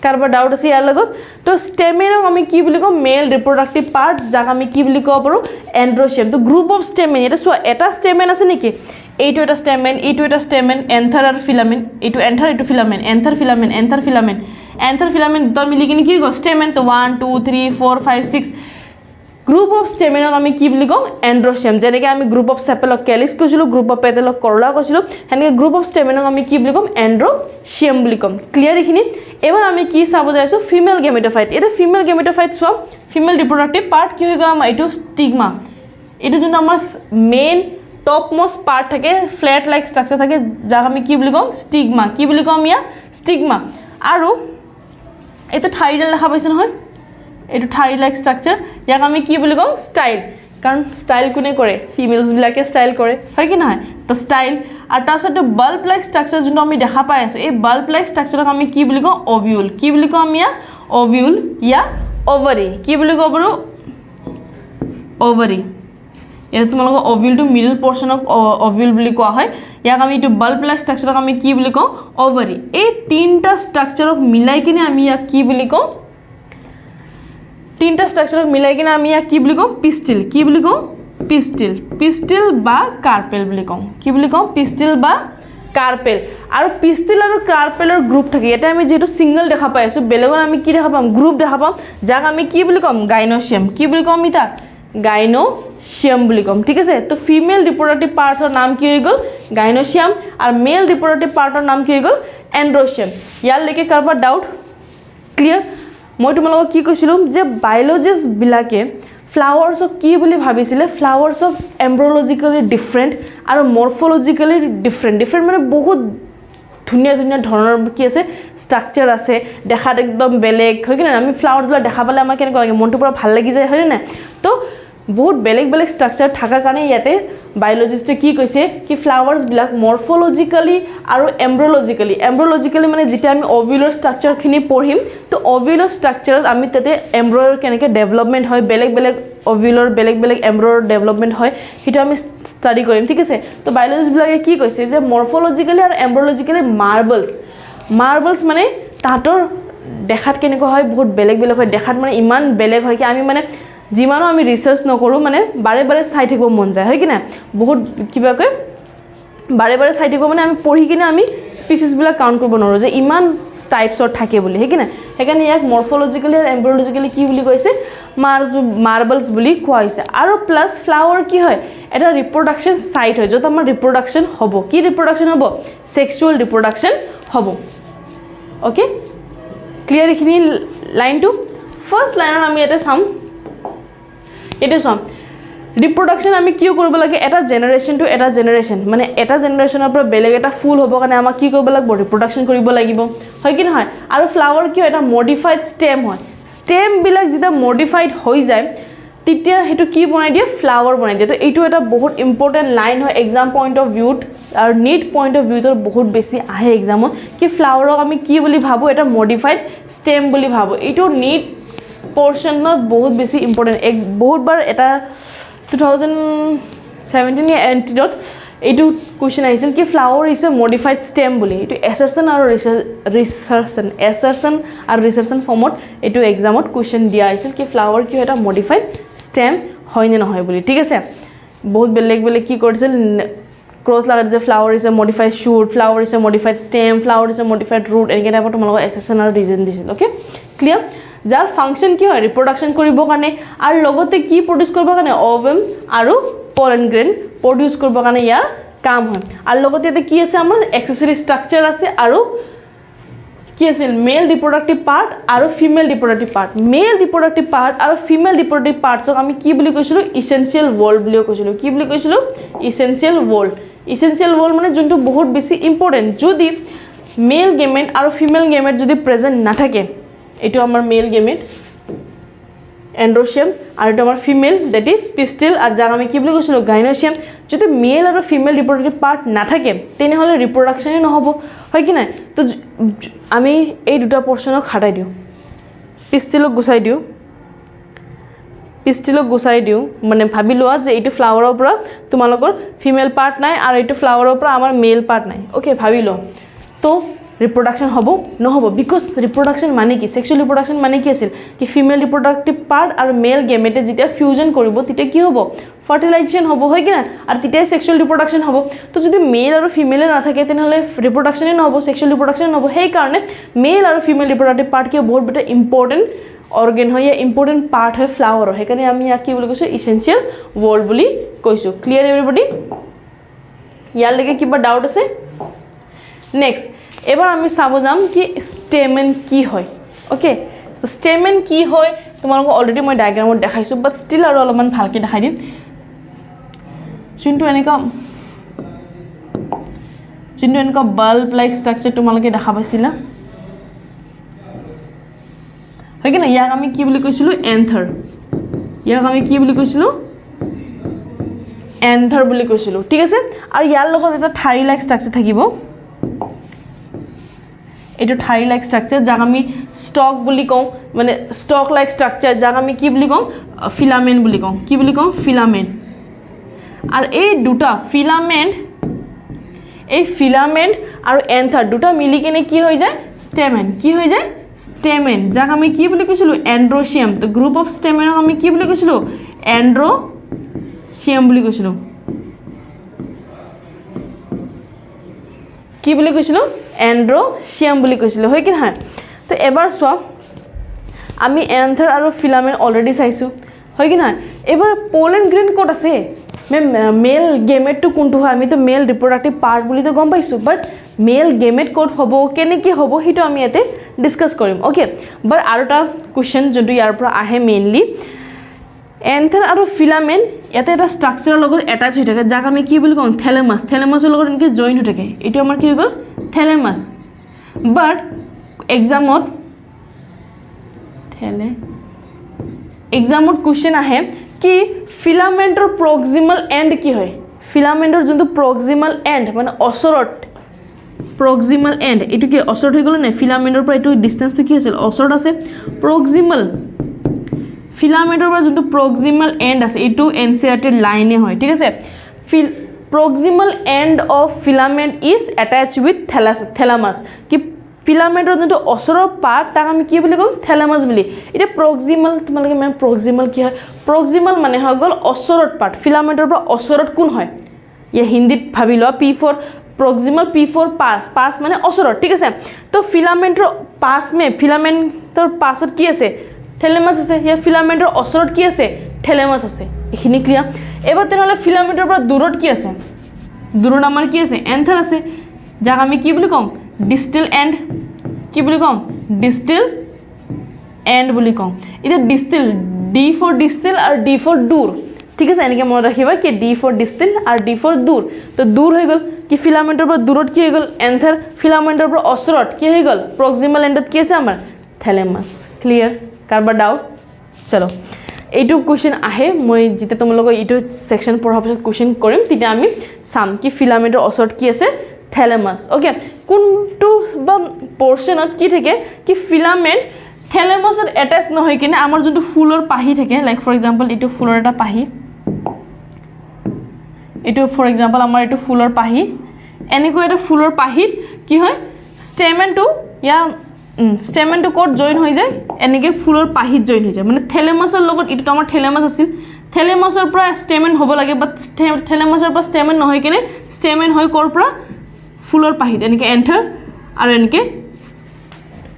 কাৰোবাৰ ডাউট আছে ইয়াৰ লগত তো ষ্টেমেনক আমি কি বুলি কওঁ মেল ৰিপ্ৰডাক্টিভ পাৰ্ট যাক আমি কি বুলি ক'ব পাৰোঁ এন্ড্ৰচিয়াম তো গ্ৰুপ অফ ষ্টেমেন এটা চোৱা এটা ষ্টেমেন আছে নেকি এইটো এটা ষ্টেমেন এইটো এটা ষ্টেমেন এন্থাৰ আৰু ফিলামেন এইটো এন্থাৰ এইটো ফিলামেন এন্থাৰ ফিলামেন এন্থাৰ ফিলামেন এন্থাৰ ফিলামেন দুটা মিলি কিনে কি কওঁ ষ্টেমেন তো 1 2 3 4 5 6 গ্ৰুপ অফ ষ্টেমেনক আমি কি বুলি কওঁ এন্ড্ৰচিয়াম যেনেকৈ আমি গ্ৰুপ অফ চেপেলক কেলিক্স কৈছিলোঁ গ্ৰুপ অফ পেটেলক কৰলা কৈছিলোঁ সেনেকৈ গ্ৰুপ অফ ষ্টেমেনক আমি কি বুলি ক'ম এন্ড্ৰচিয়াম বুলি ক'ম ক্লিয়াৰ এইখিনি এবাৰ আমি কি চাব যাইছোঁ ফিমেল গেমেটোফাইট এটা ফিমেল গেমেটোফাইট চোৱা ফিমেল ৰিপ্ৰডাক্টিভ পাৰ্ট কি হৈ গ'ল আমাৰ এইটো ষ্টিগমা এইটো যোনটো আমাৰ মেইন টপ মোষ্ট পাৰ্ট থাকে ফ্লেট লাইক ষ্ট্ৰাকচাৰ থাকে যাক আমি কি বুলি কওঁ ষ্টিগমা কি বুলি কওঁ ইয়াৰ ষ্টিগমা আৰু এইটো ঠাৰিডাল দেখা পাইছে নহয় এইটো ঠাৰি লাইক ষ্ট্ৰাকচাৰ ইয়াক আমি কি বুলি কওঁ ষ্টাইল কাৰণ ষ্টাইল কোনে কৰে ফিমেলছবিলাকে ষ্টাইল কৰে হয় কি নহয় তো ষ্টাইল আৰু তাৰপিছত বাল্ব লাইক ষ্ট্ৰাকচাৰ যোনটো আমি দেখা পাই আছোঁ এই বাল্ব লাইক ষ্ট্ৰাকচাৰক আমি কি বুলি কওঁ অভিউল কি বুলি কওঁ আমি ইয়াক অভিউল ইয়া অভাৰি কি বুলি ক'ব পাৰোঁ অভাৰি এটা তোমালোকৰ অভিউলটো মিডল পৰ্চনক অভিউল বুলি কোৱা হয় ইয়াক আমি এইটো বাল্ব লাইক ষ্ট্ৰাকচাৰক আমি কি বুলি কওঁ অভাৰি এই তিনিটা ষ্ট্ৰাকচাৰক মিলাই কিনে আমি ইয়াক কি বুলি কওঁ তিনিটা ষ্ট্ৰাকচাৰক মিলাই কিনে আমি ইয়াক কি বুলি কওঁ পিষ্টিল কি বুলি কওঁ পিষ্টিল বা কাৰ্পেল বুলি কওঁ কি বুলি কওঁ পিষ্টিল বা কাৰ্পেল আৰু পিষ্টিল আৰু কাৰ্পেলৰ গ্ৰুপ থাকে ইয়াতে আমি যিহেতু ছিংগল দেখা পাই আছোঁ বেলেগত আমি কি দেখা পাম গ্ৰুপ দেখা পাম যাক আমি কি বুলি ক'ম গাইনচিয়াম কি বুলি ক'ম আমি তাক গাইনচিয়াম বুলি ক'ম ঠিক আছে তো ফিমেল ৰিপ্ৰডাক্টিভ পাৰ্টৰ নাম কি হৈ গ'ল গাইনচিয়াম আৰু মেল ৰিপ্ৰডাক্টিভ পাৰ্টৰ নাম কি হৈ গ'ল এন্ড্ৰচিয়াম ইয়ালৈকে কাৰোবাৰ ডাউট ক্লিয়াৰ মই তোমালোকক কি কৈছিলোঁ যে বায়'লজিষ্টবিলাকে ফ্লাৱাৰ্ছক কি বুলি ভাবিছিলে ফ্লাৱাৰ্ছক এম্ব্ৰলজিকেলি ডিফাৰেণ্ট আৰু মৰ্ফলজিকেলি ডিফাৰেণ্ট মানে বহুত ধুনীয়া ধৰণৰ কি আছে ষ্ট্ৰাকচাৰ আছে দেখাত একদম বেলেগ হয় কি নাই আমি ফ্লাৱাৰ্ছবিলাক দেখা পালে আমাৰ কেনেকুৱা লাগে মনটো পুৰা ভাল লাগি যায় হয়নে নাই তো বহুত বেলেগ ষ্ট্ৰাকচাৰ থকাৰ কাৰণে ইয়াতে বায়'লজিষ্টে কি কৈছে কি ফ্লাৱাৰ্ছবিলাক মৰ্ফলজিকেলি আৰু এম্ব্ৰলজিকেলি মানে যেতিয়া আমি অভিউলৰ ষ্ট্ৰাকচাৰখিনি পঢ়িম তো অভিউলৰ ষ্ট্ৰাকচাৰত আমি তাতে এম্ব্ৰয়ৰ কেনেকৈ ডেভেলপমেণ্ট হয় বেলেগ অভিউলৰ বেলেগ এম্ব্ৰয়ৰ ডেভেলপমেণ্ট হয় সেইটো আমি ষ্টাডি কৰিম ঠিক আছে তো বায়'লজিষ্টবিলাকে কি কৈছে যে মৰ্ফলজিকেলি আৰু এম্ব্ৰলজিকেলি মাৰ্বলছ মানে তাহাঁতৰ দেখাত কেনেকুৱা হয় বহুত বেলেগ হয় দেখাত মানে ইমান বেলেগ হয় কি আমি মানে যিমানো আমি ৰিচাৰ্চ নকৰোঁ মানে বাৰে চাই থাকিব মন যায় হয় কি নাই বহুত কিবাকৈ বাৰে চাই থাকিব মানে আমি পঢ়ি কিনে আমি স্পিচিছবিলাক কাউণ্ট কৰিব নোৱাৰোঁ যে ইমান টাইপছৰ থাকে বুলি হয় কি নাই সেইকাৰণে ইয়াক মৰ্ফলজিকেলি আৰু এম্ব্ৰলজিকেলি কি বুলি কৈছে মাৰ্বলছ বুলি কোৱা হৈছে আৰু প্লাছ ফ্লাৱাৰ কি হয় এটা ৰিপ্ৰডাকশ্যন চাইট হয় য'ত আমাৰ ৰিপ্ৰডাকশ্যন হ'ব কি ৰিপ্ৰডাকশ্যন হ'ব ছেক্সুৱেল ৰিপ্ৰডাকশ্যন হ'ব অ'কে ক্লিয়াৰ এইখিনি লাইনটো ফাৰ্ষ্ট লাইনত আমি ইয়াতে চাম এটা চাম ৰিপ্ৰডাকশ্যন আমি কিয় কৰিব লাগে এটা জেনেৰেশ্যন টু এটা জেনেৰেশ্যন মানে এটা জেনেৰেশ্যনৰ পৰা বেলেগ এটা ফুল হ'বৰ কাৰণে আমাক কি কৰিব লাগিব ৰিপ্ৰডাকশ্যন কৰিব লাগিব হয় কি নহয় আৰু ফ্লাৱাৰ কিয় এটা মডিফাইড ষ্টেম হয় ষ্টেমবিলাক যেতিয়া মডিফাইড হৈ যায় তেতিয়া সেইটো কি বনাই দিয়ে ফ্লাৱাৰ বনাই দিয়ে তো এইটো এটা বহুত ইম্পৰ্টেণ্ট লাইন হয় এক্সাম পইণ্ট অফ ভিউত আৰু নিট পইণ্ট অফ ভিউত বহুত বেছি আহে এক্সামত কি ফ্লাৱাৰক আমি কি বুলি ভাবোঁ এটা মডিফাইড ষ্টেম বুলি ভাবোঁ এইটো নিট পৰ্চনত বহুত বেছি ইম্পৰ্টেণ্ট বহুতবাৰ এটা 2017 এণ্টিডত এইটো কুৱেশ্যন আহিছিল কি flower is a modified stem বুলি এইটো এছাৰশ্যন আৰু ৰিচাৰ্চন ফৰ্মত এইটো এক্সামত কুৱেশ্যন দিয়া আহিছিল কি ফ্লাৱাৰ কিয় এটা মডিফাইড ষ্টেম হয় নে নহয় বুলি ঠিক আছে বহুত বেলেগ কি কৰিছিল ক্ৰছ লগাই যে flower is a modified shoot flower is a modified stem flower is a modified root এনেকৈ টাইপৰ তোমালোকৰ এছাৰশ্যন আৰু ৰিজন দিছিল অ'কে ক্লিয়াৰ যাৰ ফাংচন কি হয় ৰিপ্ৰডাকশ্যন কৰিবৰ কাৰণে আৰু লগতে কি প্ৰডিউচ কৰিবৰ কাৰণে অভেম আৰু পলেন গ্ৰেইন প্ৰডিউচ কৰিবৰ কাৰণে ইয়াৰ কাম হয় আৰু লগতে ইয়াতে কি আছে আমাৰ এক্সেচৰি ষ্ট্ৰাকচাৰ আছে আৰু কি আছিল মেল ৰিপ্ৰডাক্টিভ পাৰ্ট আৰু ফিমেল ৰিপ্ৰডাক্টিভ পাৰ্ট মেল ৰিপ্ৰডাক্টিভ পাৰ্ট আৰু ফিমেল ৰিপ্ৰডাক্টিভ পাৰ্টছক আমি কি বুলি কৈছিলোঁ ইছেঞ্চিয়েল ৱল বুলিও কৈছিলোঁ কি বুলি কৈছিলোঁ ইছেঞ্চিয়েল ৱল মানে যোনটো বহুত বেছি ইম্পৰ্টেণ্ট যদি মেল গেমেট আৰু ফিমেল গেমেট যদি প্ৰেজেণ্ট নাথাকে এইটো আমাৰ মেল গেমেট এন্ড্ৰচিয়াম আৰু এইটো আমাৰ ফিমেল ডেট ইজ পিষ্টিল আৰু যাক আমি কি বুলি কৈছিলোঁ গাইনচিয়াম যদি মেল আৰু ফিমেল ৰিপ্ৰডাক্টিভ পাৰ্ট নাথাকে তেনেহ'লে ৰিপ্ৰডাকশ্যনেই নহ'ব হয় কি নাই তো আমি এই দুটা পৰ্চনক হাতাই দিওঁ পিষ্টিলক গুচাই দিওঁ পিষ্টিলক গুচাই দিওঁ মানে ভাবি লোৱা যে এইটো ফ্লাৱাৰৰ পৰা তোমালোকৰ ফিমেল পাৰ্ট নাই আৰু এইটো ফ্লাৱাৰৰ পৰা আমাৰ মেল পাৰ্ট নাই ওকে ভাবি লওঁ তো ৰিপ্ৰডাকশ্যন হ'ব নহ'ব বিকজ ৰিপ্ৰডাকশ্যন মানে কি সেক্সুৱেল ৰিপ্ৰডাকশ্যন মানে কি আছিল কি ফিমেল ৰিপ্ৰডাক্টিভ পাৰ্ট আৰু মেল গেমেটে যেতিয়া ফিউজন কৰিব তেতিয়া কি হ'ব ফাৰ্টিলাইজেশ্যন হ'ব হয় কি না আৰু তেতিয়াই সেক্সুৱেল ৰিপ্ৰডাকশ্যন হ'ব তো যদি মেল আৰু ফিমেলে নাথাকে তেনেহ'লে ৰিপ্ৰডাকশ্যনে নহ'ব সেক্সুৱেল ৰিপ্ৰডাকশ্যন নহ'ব সেইকাৰণে মেল আৰু ফিমেল ৰিপ্ৰডাক্টিভ পাৰ্ট কি বহুত বেটা ইম্পৰ্টেণ্ট অৰ্গেন হয় ইয়া ইম্পৰ্টেণ্ট পাৰ্ট হয় ফ্লাৱাৰৰ সেইকাৰণে আমি ইয়াক কি বুলি কৈছোঁ ইছেঞ্চিয়েল ৱৰ্ড বুলি কৈছোঁ ক্লিয়াৰ এভৰিবডি ইয়ালৈকে কিবা ডাউট আছে নেক্সট এবাৰ আমি চাব যাম কি ষ্টেমেন কি হয় ওকে ষ্টেমেন কি হয় তোমালোকক অলৰেডি মই ডায়াগ্ৰামত দেখাইছোঁ বাট ষ্টিল আৰু অলপমান ভালকৈ দেখাই দিম যোনটো এনেকুৱা বাল্ব লাইক ষ্ট্ৰাকচাৰ তোমালোকে দেখা পাইছিলা হয় কি না ইয়াক আমি কি বুলি কৈছিলোঁ এন্থাৰ ইয়াক আমি কি বুলি কৈছিলোঁ এন্থাৰ বুলি কৈছিলোঁ ঠিক আছে আৰু ইয়াৰ লগত এটা ঠাৰি লাইক ষ্ট্ৰাকচাৰ থাকিব এইটো ঠাৰি লাইক ষ্ট্ৰাকচাৰ যাক আমি ষ্টক বুলি কওঁ মানে ষ্টক লাইক ষ্ট্ৰাকচাৰ যাক আমি কি বুলি কওঁ ফিলামেণ্ট বুলি কওঁ কি বুলি কওঁ ফিলামেণ্ট আৰু এই দুটা ফিলামেণ্ট আৰু এন্থাৰ দুটা মিলি কেনে কি হৈ যায় ষ্টেমেন কি হৈ যায় ষ্টেমেন যাক আমি কি বুলি কৈছিলোঁ এন্ড্ৰচিয়াম তো গ্ৰুপ অফ ষ্টেমেনক আমি কি বুলি কৈছিলোঁ এন্ড্ৰচিয়াম বুলি কৈছিলোঁ কি বুলি কৈছিলোঁ এন্ড্ৰচিয়াম বুলি কৈছিলোঁ হয় কি নহয় তো এবাৰ চোৱা আমি এন্থাৰ আৰু ফিলামেণ্ট অলৰেডি চাইছোঁ হয় কি নহয় এবাৰ পলেন গ্ৰেইন ক'ত আছে মেল গেমেটটো কোনটো হয় আমিতো মেল ৰিপ্ৰডাক্টিভ পাৰ্ট বুলিতো গম পাইছোঁ বাট মেল গেমেট ক'ত হ'ব কেনেকৈ হ'ব সেইটো আমি ইয়াতে ডিছকাছ কৰিম অ'কে বাট আৰু এটা কুৱেশ্যন যোনটো ইয়াৰ পৰা আহে মেইনলি এন্থাৰ আৰু ফিলামেণ্ট ইয়াতে এটা ষ্ট্ৰাকচাৰৰ লগত এটাচ হৈ থাকে যাক আমি কি বুলি কওঁ থেলেমাছৰ লগত এনেকৈ জইন হৈ থাকে এইটো আমাৰ কি হৈ গ'ল থেলেমাছ বাট এক্সামত কুৱেশ্যন আহে কি ফিলামেণ্টৰ প্ৰক্সিমাল এণ্ড কি হয় ফিলামেণ্টৰ যোনটো প্ৰক্সিমাল এণ্ড মানে ওচৰত প্ৰক্সিমাল এণ্ড এইটো কি ওচৰত হৈ গ'ল নে ফিলামেণ্টৰ পৰা এইটো ডিষ্টেঞ্চটো কি আছিল ওচৰত আছে প্ৰক্সিমাল ফিলামেণ্টৰ পৰা যোনটো প্ৰক্সিমাল এণ্ড আছে এইটো এনচিআৰটিৰ লাইনে হয় ঠিক আছে proximal end of filament is attach with thalamus কি ফিলামেণ্টৰ যোনটো ওচৰৰ পাৰ্ট তাক আমি কি বুলি কওঁ থেলামাছ বুলি এতিয়া প্ৰক্সিমাল তোমালোকে মেম প্ৰক্সিমাল কি হয় প্ৰক্সিমাল মানে হৈ গ'ল ওচৰত পাৰ্ট ফিলামেণ্টৰ পৰা ওচৰত কোন হয় ইয়া হিন্দীত ভাবি লোৱা P4 প্ৰক্সিমাল P4 পাছ মানে ওচৰত ঠিক আছে তো ফিলামেণ্টৰ ফিলামেণ্টৰ পাছত কি আছে থেলেমাছ আছে ইয়া ফিলামেণ্টৰ ওচৰত কি আছে থেলেমাছ আছে এইখিনি ক্লিয়াৰ এবাৰ তেনেহ'লে ফিলামেণ্টৰ পৰা দূৰত কি আছে দূৰত আমাৰ কি আছে এন্থাৰ আছে যাক আমি কি বুলি কওঁ ডিষ্টেল এণ্ড কি বুলি কওঁ ডিষ্টেল এণ্ড বুলি কওঁ এতিয়া ডিষ্টেল D ফৰ ডিষ্টেল আৰু D ফৰ দূৰ ঠিক আছে এনেকৈ মনত ৰাখিবা কি D ফৰ ডিষ্টেল আৰু D ফৰ দূৰ তো দূৰ হৈ গ'ল কি ফিলামেণ্টৰ পৰা দূৰত কি হৈ গ'ল এন্থাৰ ফিলামেণ্টৰ পৰা ওচৰত কি হৈ গ'ল প্ৰক্সিমাল এণ্ডত কি আছে আমাৰ থেলেমাছ ক্লিয়াৰ কাৰোবাৰ ডাউট চলো এইটো কুৱেশ্যন আহে মই যেতিয়া তোমালোকক এইটো ছেকশ্যন পঢ়াৰ পিছত কুৱেশ্যন কৰিম তেতিয়া আমি চাম কি ফিলামেণ্টৰ ওচৰত কি আছে থেলেমাছ অ'কে কোনটো বা পৰ্চনত কি থাকে কি ফিলামেণ্ট থেলেমাছত এটাচ নহয় কিনে আমাৰ যোনটো ফুলৰ পাহি থাকে লাইক ফৰ এক্সাম্পল এইটো ফুলৰ এটা পাহি এইটো ফৰ এক্সাম্পল আমাৰ এইটো ফুলৰ পাহি এনেকুৱা এটা ফুলৰ পাহিত কি হয় ষ্টেমেনটো ক'ত জইন হৈ যায় এনেকৈ ফুলৰ পাহিত জইন হৈ যায় মানে থেলেমাছৰ লগত এইটোতো আমাৰ থেলেমাছ আছিল থেলেমাছৰ পৰা ষ্টেমেন হ'ব লাগে বাট থেলেমাছৰ পৰা ষ্টেমেন নহয় কিনে ষ্টেমেন হৈ ক'ৰ পৰা ফুলৰ পাহিত এনেকৈ এন্থাৰ আৰু এনেকৈ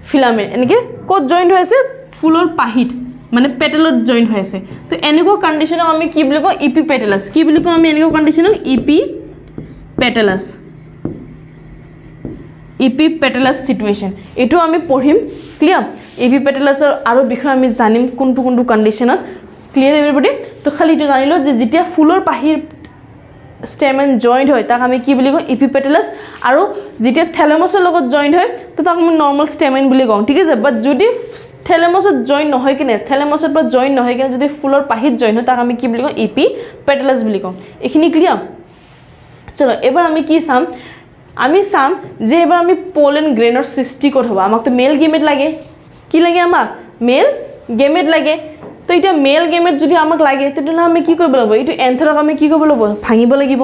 ফিলামেণ্ট এনেকৈ ক'ত জইন হৈ আছে ফুলৰ পাহিত মানে পেটেলত জইন হৈ আছে তো এনেকুৱা কণ্ডিশ্যনক আমি কি বুলি কওঁ ইপি পেটেলাছ কি বুলি কওঁ আমি এনেকুৱা কণ্ডিশ্যনক ইপি পেটেলাছ সিটুৱেশ্যন এইটো আমি পঢ়িম ক্লিয়াৰ ইপি পেটেলাছৰ আৰু বিষয়ে আমি জানিম কোনটো কণ্ডিশ্যনত ক্লিয়াৰ এভৰিবডি তো খালি এইটো জানিলোঁ যে যেতিয়া ফুলৰ পাহিৰ ষ্টেমেন জইণ্ট হয় তাক আমি কি বুলি কওঁ ইপি পেটেলাছ আৰু যেতিয়া থেলেমাছৰ লগত জইণ্ট হয় তো তাক আমি নৰ্মেল ষ্টেমেন বুলি কওঁ ঠিক আছে বাট যদি থেলেমাছত জইন নহয় কিনে থেলেমাছৰ পৰা জইন নহয় কিনে যদি ফুলৰ পাহিত জইন হয় তাক আমি কি বুলি কওঁ ইপি পেটেলাছ বুলি কওঁ এইখিনি ক্লিয়াৰ চলো এবাৰ আমি কি চাম যে এবাৰ আমি পলেন গ্ৰেইনৰ সৃষ্টি ক'ত হ'ব আমাকতো মেল গেমেট লাগে কি লাগে আমাক মেল গেমেট লাগে তো এতিয়া মেল গেমেট যদি আমাক লাগে তেতিয়াহ'লে আমি কি কৰিব লাগিব এইটো এন্থাৰক আমি কি কৰিব লাগিব ভাঙিব লাগিব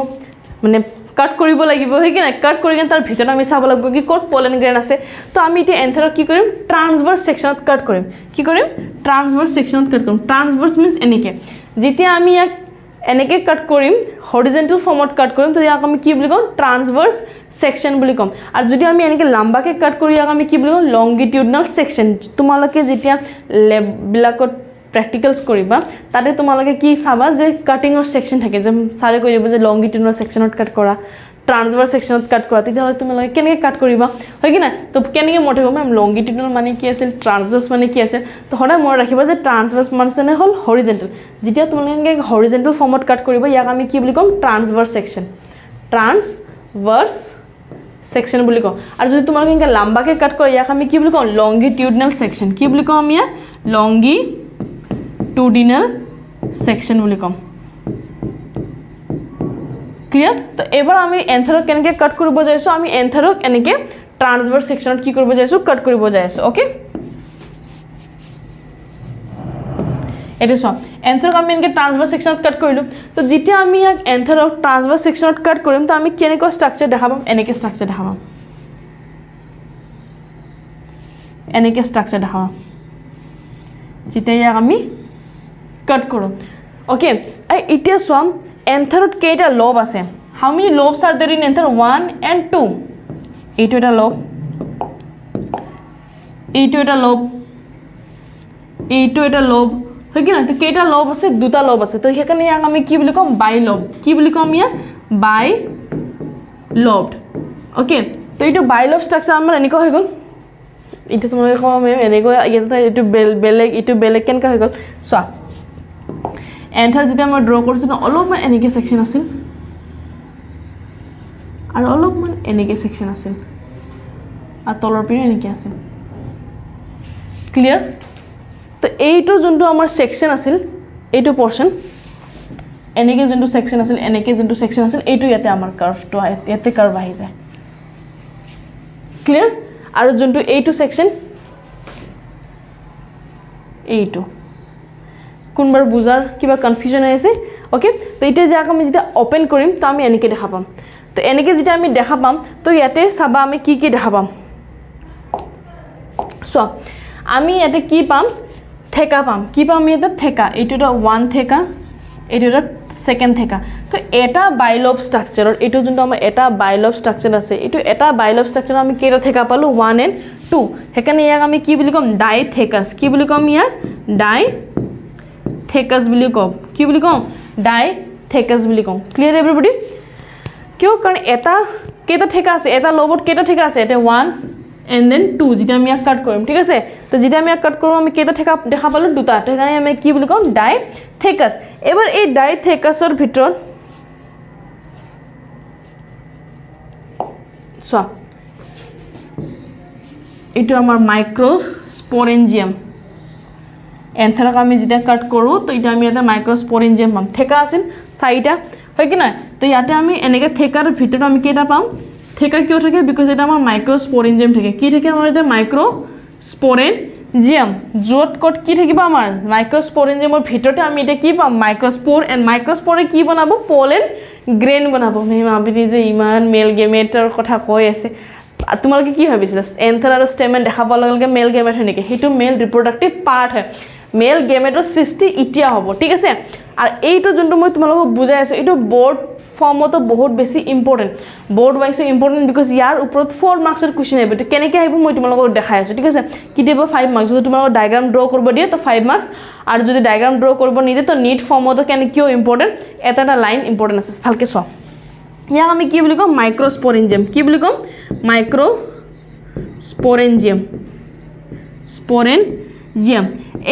মানে কাট কৰিব লাগিব হয় কি না কাট কৰি কিনে তাৰ ভিতৰত আমি চাব লাগিব কি ক'ত পলেন গ্ৰেইন আছে তো আমি এতিয়া এন্থাৰক কি কৰিম ট্ৰান্সভাৰ্স সেকশনত কাট কৰিম কি কৰিম ট্ৰান্সভাৰ্স সেকশনত কাট কৰিম ট্ৰান্সভাৰ্স মিন্স এনেকে যেতিয়া আমি ইয়াক এনেকে কাট কৰিম হৰিজন্টেল ফৰ্মত কাট কৰিম তো ইয়াক আমি কি বুলি কম ট্ৰান্সভাৰ্স সেকশন বুলি কম আৰু যদি আমি এনেকে লম্বাকে কাট কৰি ইয়াক আমি কি বুলি কম লংগিটিউডনাল সেকশন তোমালোকে যেতিয়া লেব বিলাকত প্ৰেক্টিকেলস কৰিবা তাতে তোমালোকে কি চাবা যে কাটিংৰ সেকশন থাকে যে সাৰে কৈ দিব যে লংগিটিউডনাল সেকশনত কাট কৰা ট্ৰান্সভাৰ্স সেকশনত কাট কৰা তেতিয়াহ'লে তোমালোকে কেনেকৈ কাট কৰিবা হয় কি না তো কেনেকৈ মতে হ'ব মেম লংগিটিউডনাল মানে কি আছিল ট্ৰান্সভাৰ্স মানে কি আছে তো সদায় মনত ৰাখিবা যে ট্ৰান্সভাৰ্স মানে হ'ল হৰিজন্টেল যেতিয়া তোমালোকে হৰিজন্টেল ফৰ্মত কাট কৰিবা ইয়াক আমি কি বুলি কম ট্ৰান্সভাৰ্স সেকশন ট্ৰান্সভাৰ্স সেকশন বুলি কওঁ আৰু যদি তোমালোকে এনেকৈ লম্বাকে কাট কৰা ইয়াক আমি কি বুলি কওঁ লংগিটিউডনাল সেকশন কি বুলি কওঁ আমি লংগিটিউডনাল সেকশন বুলি কম ক্লিয়াৰ তো এবাৰ আমি এন্থাৰক কেনেকৈ কাট কৰিব যাইছো আমি এন্থাৰক এনেকৈ ট্ৰান্সভাৰ্স সেকশনত কি কৰিব যাইছো কাট কৰিব যাইছো ওকে এটা সব এন্থাৰক আমি এনেকৈ ট্ৰান্সভাৰ্স সেকশনত কাট কৰিলো তো যেতিয়া আমি ইয়াক এন্থাৰক ট্ৰান্সভাৰ্স সেকশনত কাট কৰিম তো আমি কেনেকৈ ষ্ট্ৰাকচাৰ দেখাম এনেকৈ ষ্ট্ৰাকচাৰ দেখাম এনেকৈ ষ্ট্ৰাকচাৰ দেখাম যেতিয়া ইয়াক আমি কাট কৰোঁ ওকে এতিয়া চোৱা এন্থাৰত কেইটা লোব আছে how many lobes are there in anther 1 and 2 এইটো এটা লোব এইটো এটা লোব এইটো এটা লোব হয় কি না তো কেইটা লোব আছে দুটা লোব আছে তো হেকানে ইয়াক আমি কি বুলি কম বাই লোব কি বুলি কম ইয়া বাই লোবড ওকে তো এইটো বাই লোব স্ট্রাকচার আমাৰ এনেকৈ হৈ গল এইটো তোমালোকে কম এনেকৈ ইয়াতে এইটো বেলেগ কেনকা হৈ গল সোৱা এন্থাৰ যেতিয়া মই ড্ৰ কৰিছো অলপমান এনেকৈ সেকশন আছিল আৰু অলপমান এনেকৈ সেকশন আছিল আৰু তলৰ পিনে এনেকৈ আছে ক্লিয়াৰ তো এইটো যোনটো আমাৰ সেকশন আছিল এইটো পোৰশন এনেকৈ যোনটো সেকশন আছিল এনেকৈ যোনটো সেকশন আছিল এইটো ইয়াতে আমাৰ কাৰ্ভটো ইয়াতে কাৰ্ভ আহি যায় ক্লিয়াৰ আৰু যোনটো এইটো সেকশন এইটো কোনবাৰ বুজাৰ কিবা কনফিউজন আছে ওকে তো এটা যে আমি যেটা ওপেন কৰিম তো আমি এনেকৈ দেখা পাম তো এনেকৈ যেটা আমি দেখা পাম তো ইয়াতে চাবা আমি কি দেখা পাম সো আমি ইয়াতে কি পাম থেকা পাম কি পাম ইয়াতে থেকা এইটোটা 1 থেকা এইটোটা সেকেন্ড থেকা তো এটা বাইলব স্ট্ৰাকচাৰৰ এইটো যোনটো আমাৰ এটা বাইলব স্ট্ৰাকচাৰ আছে এইটো এটা বাইলব স্ট্ৰাকচাৰ আমি কেইটা থেকা পালো 1 and 2 হেকানে ইয়াক আমি কি বুলি কম ডাই থেকাস কি বুলি কম ইয়াক ডাই থেকাস বুলি কম কি বুলি কম ডাই থেকাস বুলি কম ক্লিয়াৰ এভৰিবডি কিয় কাৰণ এটা কেইটা থেকা আছে এটা লবত কেইটা থেকা আছে এটা 1 and then 2 যেটা আমি ইয়াক কাট কৰিম ঠিক আছে তো যেটা আমি ইয়াক কাট কৰোঁ আমি কেইটা থেকা দেখা পালো দুটা তো হেকানে আমি কি বুলি কম ডাই থেকাস এবাৰ এই ডাই থেকাসৰ ভিতৰত সোয়া এইটো আমাৰ মাইক্ৰোস্পোৰেঞ্জিয়াম এন্থাৰক আমি যেটা কাট কৰোঁ তো এটা আমি এটা মাইক্ৰোস্পোৰেঞ্জিয়াম পাম থেকা আছিল চাৰিটা হয় কি না তো ইয়াতে আমি এনেকৈ থেকাৰ ভিতৰত আমি কেইটা পাম থেকা কিয় থাকে বিকজ এটা আমাৰ মাইক্ৰোস্পোৰেঞ্জিয়াম থাকে কি থাকে আমাৰ এটা মাইক্ৰোস্পোৰেঞ্জিয়াম য'ত ক'ত কি থাকিব আমাৰ মাইক্ৰোস্পোৰেঞ্জিয়ামৰ ভিতৰতে আমি এটা কি পাম মাইক্ৰোস্পোৰ এণ্ড মাইক্ৰোস্পোৰে কি বনাব পলেন গ্ৰেইন বনাব মেম আপুনি যে ইমান মেল গেমেটৰ কথা কৈ আছে তোমালোকে কি ভাবিছিলা এন্থাৰ আৰু ষ্টেমেন দেখা পোৱাৰ লগে লগে মেল গেমেট হয় নেকি সেইটো মেল ৰিপ্ৰডাক্টিভ পাৰ্ট হয় মেল গেমেটৰ সৃষ্টি ইতিয়া হ'ব ঠিক আছে আৰু এইটো যোনটো মই তোমালোকক বুজাই আছো এইটো বোৰ্ড ফৰ্মতো বহুত বেছি ইম্পৰ্টেন্ট বোৰ্ড ওয়াইজও ইম্পৰ্টেন্ট বিকজ ইয়াৰ ওপৰত 4 মাৰ্কছৰ কোৱেশ্চন আহিব তো কেনেকৈ আহিব মই তোমালোকক দেখাই আছো ঠিক আছে কি দিব 5 মাৰ্কছ যদি তোমালোকক ডায়াগ্ৰাম ড্ৰ কৰিব দিয়ে তো 5 মাৰ্কছ আৰু যদি ডায়াগ্ৰাম ড্ৰ কৰিব নিদিয়ে তো নিট ফৰ্মতো কেনে কিয় ইম্পৰ্টেন্ট এটা লাইন ইম্পৰ্টেন্ট আছে ভালকৈ চোৱা ইয়াক আমি কি বুলি কম মাইক্ৰোস্পোৰেঞ্জিয়াম কি বুলি কম মাইক্ৰোস্পোৰেঞ্জিয়াম স্পোৰেঞ্জিয়াম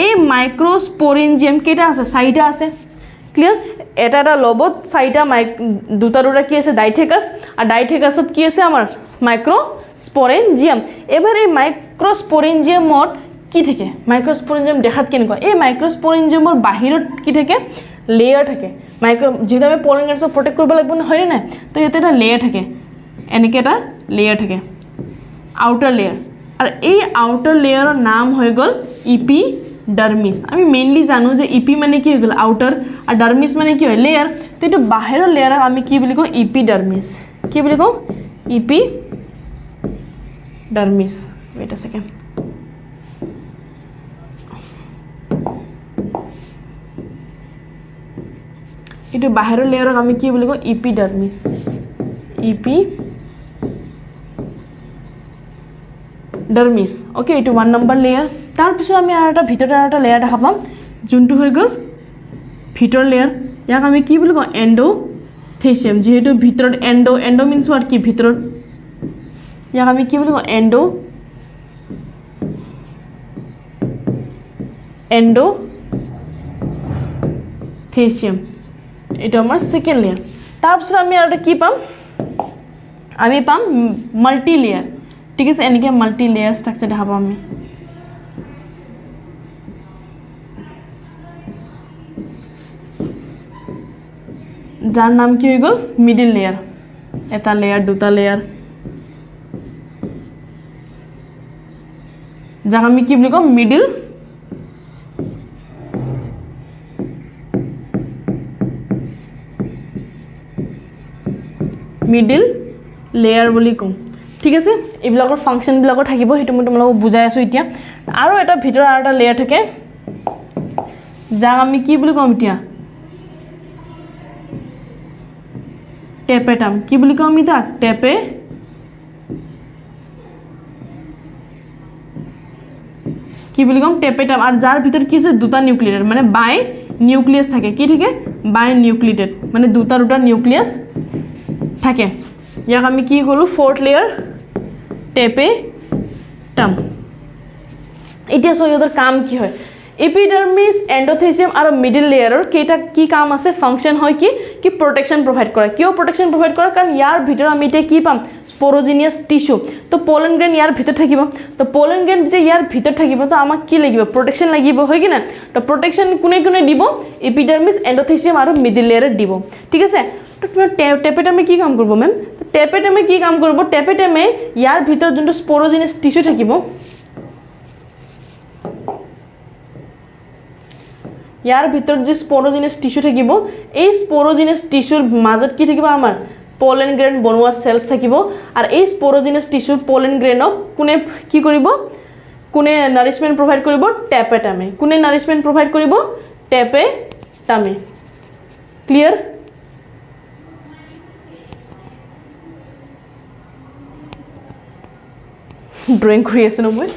এই মাইক্ৰোস্পোৰেঞ্জিয়াম কেইটা আছে চাৰিটা আছে ক্লিয়াৰ এটা লবত চাৰিটা দুটা কি আছে ডাইথেকাস আৰু ডাইথেকাসত কি আছে আমাৰ মাইক্ৰোস্পোৰেঞ্জিয়াম এবাৰ এই মাইক্ৰোস্পোৰেঞ্জিয়ামত কি থাকে মাইক্ৰোস্পোৰেঞ্জিয়াম দেখাত কেনেকুৱা এই মাইক্ৰোস্পোৰেঞ্জিয়ামৰ বাহিৰত কি থাকে লেয়াৰ থাকে যেটা আমি পলেন গ্ৰেইনছক প্ৰটেক্ট কৰিব লাগিব নহয় না তো ইয়াতে এটা লেয়াৰ থাকে এনেকৈ এটা লেয়াৰ থাকে আউটাৰ লেয়াৰ আৰু এই আউটাৰ লেয়াৰৰ নাম হৈ গ'ল ডাৰ্মিছ আমি মেইনলি জানো যে ইপি মানে কি হৈ গ'ল আউটাৰ আৰু ডাৰ্মিছ মানে কি হয় লেয়াৰ তো এইটো বাহিৰৰ লেয়াৰক আমি কি বুলি কওঁ ইপিডাৰ্মিছ কি বুলি কওঁ ইপিডাৰ্মিছ ৱেইট আ সেকেন্ড এইটো বাহিৰৰ লেয়াৰক আমি কি বুলি কওঁ ইপিডাৰ্মিছ ইপিডাৰ্মিছ ওকে এইটো 1 নম্বৰ লেয়াৰ তাৰ পিছত আমি আৰু এটা ভিতৰৰ আৰু এটা লেয়াৰ দেখা পাম যোনটো হৈ গ'ল ভিতৰ লেয়াৰ ইয়াক আমি কি বুলি কওঁ এণ্ডোথেচিয়াম যেহেতু ভিতৰত এণ্ডো মিন্স হোৱাট কি ভিতৰত ইয়াক আমি কি বুলি কওঁ এণ্ডোথেচিয়াম এটা আমাৰ সেকেন্ড লেয়াৰ তাৰ পিছত আমি আৰু এটা কি পাম আমি পাম মাল্টি লেয়াৰ ঠিক আছে এনেকৈ মাল্টি লেয়াৰ ষ্ট্ৰাকচাৰ দেখা পাম আমি যাৰ নাম কি হৈ গ'ল মিডল লেয়াৰ এটা লেয়াৰ দুটা লেয়াৰ যাক আমি কি বুলি কওঁ মিডল লেয়াৰ বুলি কওঁ ঠিক আছে এইবিলাকৰ ফাংচনবিলাকৰ থাকিব সেইটো মই তোমালোকক বুজাই আছোঁ এতিয়া আৰু এটা ভিতৰ আৰু এটা লেয়াৰ থাকে যাক আমি কি বুলি কওঁ এতিয়া টেপেটাম কি বুলি কওঁ আমি তাক টেপেটাম আৰু যাৰ ভিতৰত কি আছে দুটা নিউক্লিয়েটেড মানে বাই নিউক্লিয়াছ থাকে কি থাকে বাই নিউক্লিয়েটেড মানে দুটা নিউক্লিয়াছ থাকে ইয়াক আমি কি ক'লোঁ ফ'ৰ্থ লেয়াৰ টেপেটাম এতিয়া সো ইহঁতৰ কাম কি হয় এপিডাৰ্মিছ এণ্ডোথেচিয়াম আৰু মিডল লেয়াৰৰ কেইটা কি কাম আছে ফাংচন হয় কি প্ৰটেকশ্যন প্ৰভাইড কৰে কিয় প্ৰটেকশ্যন প্ৰভাইড কৰে কাৰণ ইয়াৰ ভিতৰত আমি এতিয়া কি পাম স্পোৰোজিনিয়াছ টিস্যু তো পলেন গ্ৰেইন ইয়াৰ ভিতৰত থাকিব তো পলেন গ্ৰেইন যেতিয়া ইয়াৰ ভিতৰত থাকিব তো আমাক কি লাগিব প্ৰটেকশ্যন লাগিব হয় কি না তো প্ৰটেকশ্যন কোনে দিব এপিডাৰ্মিছ এণ্ডোথেচিয়াম আৰু মিডল লেয়াৰত দিব ঠিক আছে তো তোমাৰ টেপেটামে কি কাম কৰিব মেম টেপেটামে কি কাম কৰিব টেপেটামে ইয়াৰ ভিতৰত যোনটো স্পোৰোজিনিয়াছ টিস্যু থাকিব ইয়াৰ ভিতৰত যে স্পোৰোজিনাছ টিস্যু থাকিব এই স্পোৰোজিনাছ টিস্যুৰ মাজত কি থাকিব আমাৰ পলেন গ্ৰেইন বনোৱা সেলস থাকিব আৰু এই স্পোৰোজিনাছ টিস্যুৰ পলেন গ্ৰেইনক কোনে কি কৰিব কোনে নাৰিশমেন্ট প্ৰভাইড কৰিব টেপেটামে কোনে নাৰিশমেন্ট প্ৰভাইড কৰিব টেপেটামে ক্লিয়াৰ ড্ৰয়িং কৰি আছো ন মই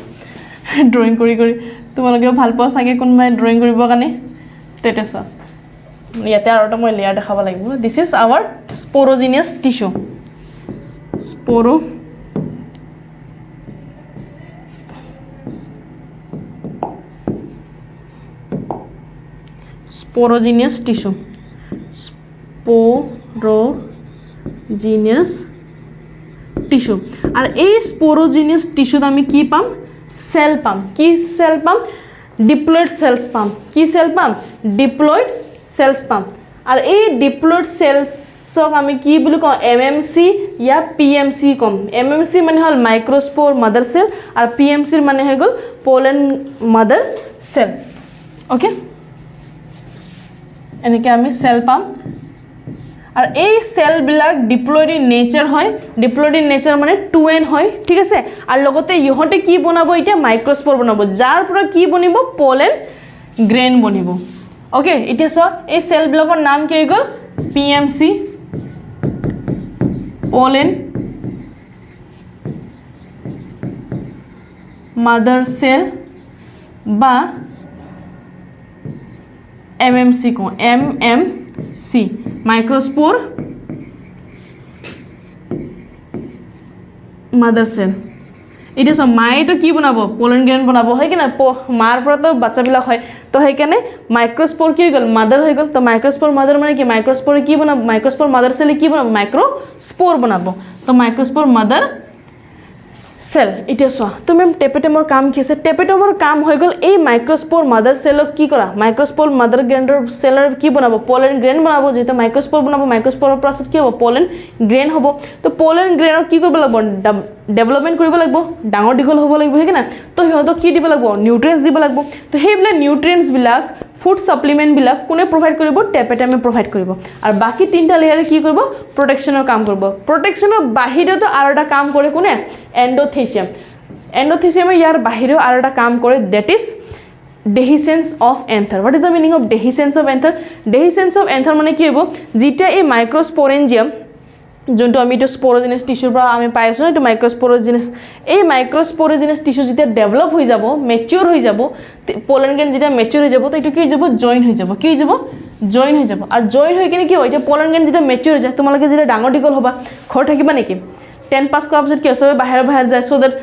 ড্ৰয়িং কৰি তোমালোকে ভাল পোৱা চাগে কোনবাই ড্ৰয়িং কৰিবৰ কাৰণে তেতে চোৱা ইয়াতে আৰু এটা মই লেয়াৰ দেখাব লাগিব this is our sporogenous tissue sporogenous tissue আৰু এই স্পোৰোজিনিয়াছ টিস্যুত আমি কি পাম সেল পাম কি সেল পাম ডিপ্লয়েড সেলস পাম কি সেল পাম ডিপ্লয়েড সেলস পাম আৰু এই ডিপ্লয়েড সেলসক আমি কি বুলি কওঁ এমএমসি ইয়া পিএমসি কম এমএমসি মানে হল মাইক্ৰোস্পোৰ মাদাৰ সেল আৰু পিএমসি মানে হৈ গ'ল পোলেন মাদাৰ সেল ওকে এনেকৈ আমি সেল পাম আৰু এই সেলবিলাক ডিপ্লয়েড ইন নেচাৰ হয় ডিপ্লয়েড ইন নেচাৰ মানে 2n হয় ঠিক আছে আৰু লগতে ইহঁতে কি বনাব এতিয়া মাইক্ৰোস্পোৰ বনাব যাৰ পৰা কি বনিব পোলেন গ্ৰেইন বনিব ওকে এতিয়া সো এই সেলবিলাকৰ নাম কি হৈ গ'ল পিএমসি পোলেন মাদাৰ সেল বা এমএমসি কো এমএমসি মাইক্ৰোস্পোৰ মাদাৰ সেল এটা সব মায়েতো কি বনাব পোলেন গ্ৰেইন বনাব হয় কি না মাৰ পৰা তো বাচ্চাবিলাক হয় তো সেইকাৰণে মাইক্ৰোস্পোৰ কি হৈ গ'ল মাদাৰ হৈ গ'ল তো মাইক্ৰোস্পোৰ মাদাৰ মানে কি মাইক্ৰোস্পোৰ কি বনাব মাইক্ৰোস্পোৰ মাদাৰ সেলে কি বনাব মাইক্ৰোস্পোৰ বনাব তো মাইক্ৰোস্পোৰ মাদাৰ সেল এতিয়া চোৱা তুমি টেপেটমৰ কাম কি আছে টেপেটমৰ কাম হৈ গ'ল এই মাইক্ৰোস্পোৰ মাদাৰ সেলক কি কৰা মাইক্ৰোস্পোৰ মাদাৰ গ্ৰেইনৰ সেলৰ কি বনাব পলেন গ্ৰেইন বনাব যেটা মাইক্ৰোস্পোৰ বনাব মাইক্ৰোস্পোৰৰ প্ৰসেস কি হ'ব পলেন গ্ৰেইন হ'ব তো পলেন গ্ৰেইনক কি কৰিব লাগিব ডেভেলপমেন্ট কৰিব লাগিব ডাঙৰ দীঘল হ'ব লাগিব হেকি না তো হিহঁতক কি দিব লাগিব নিউট্ৰিয়েন্টছ দিব লাগিব তো সেইবিলাক নিউট্ৰিয়েন্টছ বিলাক ফুড সাপ্লিমেন্ট বিলাক কোনে প্ৰভাইড কৰিব টেপেটামে প্ৰভাইড কৰিব আৰু বাকি তিনটা লেয়াৰে কি কৰিব প্ৰটেকচনৰ কাম কৰিব প্ৰটেকচনৰ বাহিৰেতো আৰু এটা কাম কৰে কোনে এন্ডোথেচিয়াম এন্ডোথেচিয়ামে ইয়াৰ বাহিৰেও আৰু এটা কাম কৰে that is dehiscence of anther what is the meaning of dehiscence of anther dehiscence of anther মানে কি হ'ব যেটা এই মাইক্ৰোস্পোৰেঞ্জিয়াম যোনটো আমি তো স্পোৰোজেনাস টিস্যুৰ পৰা আমি পাই আছো না তো মাইক্ৰোস্পোৰোজেনাস এই মাইক্ৰোস্পোৰোজেনাস টিস্যু যেতিয়া ডেভেলপ হৈ যাব ম্যাচিউৰ হৈ যাব পোলেন গ্ৰেইন যেতিয়া ম্যাচিউৰ হৈ যাব তো এটো কি হৈ যাব জয়েন হৈ যাব কি হৈ যাব জয়েন হৈ যাব আৰু জয়েন হৈ কিনে কি হয় এতিয়া পোলেন গ্ৰেইন যেতিয়া ম্যাচিউৰ হৈ যায় তোমালোকে যেতিয়া ডাঙৰ দীঘল হ'বা ঘৰ থাকিবা নেকি 10 পাছ কৰাৰ পিছত কি হয় বাহিৰ যায় সো দ্যাট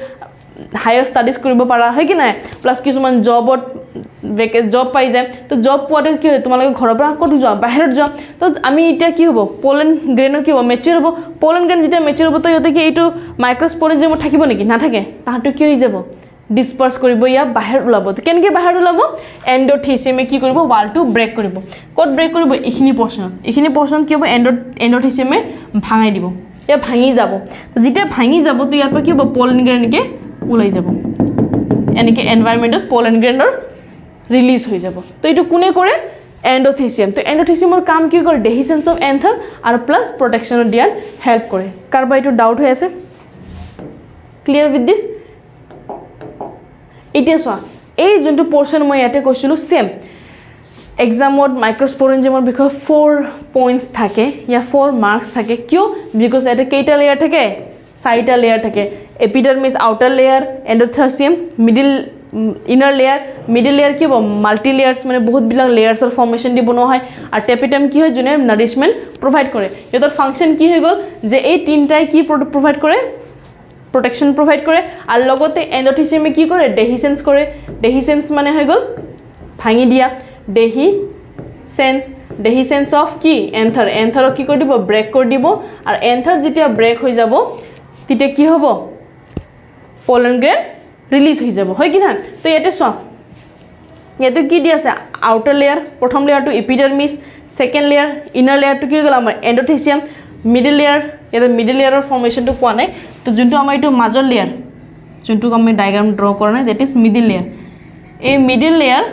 হায়াৰ ষ্টাডিজ কৰিব পাৰা হয় কি নাই প্লাস কিছুমান জবত জব পাই যায় তো জব পোৱাতে কি হয় তোমালোকে ঘৰৰ পৰা ক'ত যোৱা বাহিৰত যোৱা তো আমি এতিয়া কি হ'ব পোলেন গ্ৰেইনৰ কি হ'ব ম্যাচিউৰ হ'ব পোলেন গ্ৰেইন যেতিয়া ম্যাচিউৰ হ'ব তো ইহঁতে কি এইটো মাইক্ৰোস্পোৰেঞ্জিয়াম থাকিব নেকি নাথাকে তাহাঁতে কি হৈ যাব ডিসপাৰ্স কৰিব ইয়া বাহিৰ ওলাব তো কেনেকৈ বাহিৰ ওলাব এন্ডোথেচিয়ামে কি কৰিব ওয়ালটো ব্ৰেক কৰিব ক'ত ব্ৰেক কৰিব এইখিনি পৰ্চনত কি হ'ব এন্ডোথেচিয়ামে ভাঙাই দিব ইয়া ভাঙি যাব তো যেতিয়া ভাঙি যাব তো ইয়াৰ পৰা কি হ'ব পোলেন গ্ৰেইনকে ওলাই যাব এনেকৈ এনভায়ৰনমেন্টত পোলেন গ্ৰেইনৰ ৰিলিজ হৈ যাব তো এইটো কোনে কৰে এন্ডোথেচিয়াম তো এন্ডোথেচিয়ামৰ কাম কি কৰে ডেহিসেন্স অফ এন্থাৰ আৰু প্লাস প্ৰটেকচনৰ দিয়াত হেল্প কৰে কাৰবা এইটো ডাউট হৈ আছে ক্লিয়াৰ উইথ দিস এতিয়া চোৱা এই যোনটো পৰ্চন মই ইয়াতে কৈছিলো সেম এক্সামত মাইক্ৰোস্পোৰেঞ্জিয়ামৰ বিষয়ে 4 পইণ্টছ থাকে ইয়া 4 মাৰ্কছ থাকে কিয় বিকজ এটা কেইটা লেয়াৰ থাকে 4টা লেয়াৰ থাকে epidermis outer layer endothecium middle inner layer middle layer কি হ'ব মাল্টি লেয়াৰ্ছ মানে বহুত বিলাক লেয়াৰ্ছৰ ফৰ্মেশন দি বনোৱা হয় আৰু টেপিটাম কি হয় যোনে নাৰিশমেন্ট প্ৰভাইড কৰে ইহঁতৰ ফাংচন কি হৈ গ'ল যে এই তিনটাই কি প্ৰভাইড কৰে protection provide কৰে আৰু লগতে এন্ডোথেচিয়ামে কি কৰে ডেহিসেন্স মানে হৈ গ'ল ভাঙি দিয়া ডেহিসেন্স অফ কি এন্থাৰক কি কৰি দিব ব্ৰেক কৰি দিব আৰু এন্থাৰ যেতিয়া ব্ৰেক হৈ যাব তেতিয়া কি হ'ব পোলেন গ্ৰেইন ৰিলিজ হৈ যাব হয় কি না তো ইয়াতে চোৱা ইয়াতে কি দি আছে আউটাৰ লেয়াৰ প্ৰথম লেয়াৰটো এপিডাৰ্মিছ সেকেন্ড লেয়াৰ ইনাৰ লেয়াৰটো কি হৈ গ'ল আমাৰ এন্ডোথেচিয়াম মিডল লেয়াৰ ইয়াতে মিডল লেয়াৰৰ ফৰ্মেশনটো কোৱা নাই তো যোনটো আমাৰ এইটো মাজৰ লেয়াৰ যোনটো আমি ডায়াগ্ৰাম ড্ৰ কৰা নাই দ্যাট ইজ মিডল লেয়াৰ এই মিডল লেয়াৰ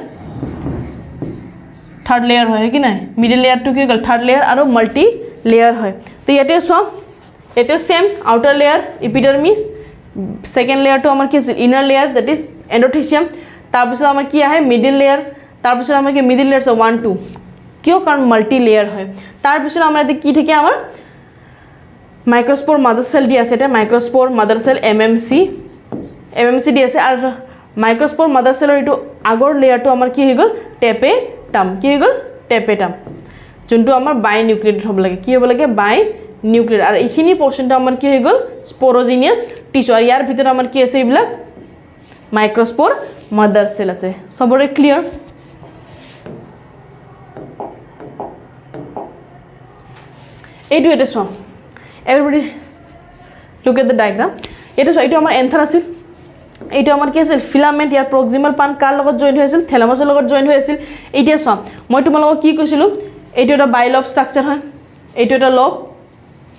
থাৰ্ড লেয়াৰ হয় কি নাই মিডল লেয়াৰটো কি গ'ল থাৰ্ড লেয়াৰ আৰু মাল্টি লেয়াৰ হয় তো ইয়াতে চোৱা এটো same outer layer epidermis second লেয়াৰটো আমাৰ কি আছে ইনাৰ লেয়াৰ দ্যাট ইজ এন্ডোথেচিয়াম তাৰপিছত আমাৰ কি আহে মিডল লেয়াৰ তাৰপিছত আমাৰ কি মিডল লেয়াৰ 1 2 কিয় কাৰণ মাল্টি লেয়াৰ হয় তাৰপিছত আমাৰ এতে কি থাকে আমাৰ মাইক্ৰোস্পোৰ মাদাৰ সেল দি আছে এটা মাইক্ৰোস্পোৰ মাদাৰ সেল এমএমসি দি আছে আৰু মাইক্ৰোস্পোৰ মাদাৰ সেলৰ এইটো আগৰ লেয়াৰটো আমাৰ কি হৈ গ'ল টেপেটাম যোনটো আমাৰ বাই নিউক্লিয়েটেড হ'ব লাগে কি হ'ব লাগে বাই নিউক্লিয়েট আৰু এইখিনি পৰ্চনটো আমাৰ কি হৈ গ'ল স্পোৰোজেনিয়াছ টিস্যু আৰু ইয়াৰ ভিতৰত আমাৰ কি আছে এইবিলাক মাইক্ৰোস্পোৰ মাদাৰ সেল আছে সবৰে ক্লিয়াৰ এইটো এটা চোৱা everybody look at the diagram এটা সো এইটো আমাৰ এন্থাৰ আছিল এইটো আমাৰ কি আছিল ফিলামেন্ট ইয়াৰ প্ৰক্সিমাল পান কাৰ লগত জয়েন হৈ আছিল থেলামাছৰ লগত জয়েন হৈ আছিল এতিয়া চোৱা মই তোমালোকক কি কৈছিলো এইটো এটা বাইলব ষ্ট্ৰাকচাৰ হয় এইটো এটা লব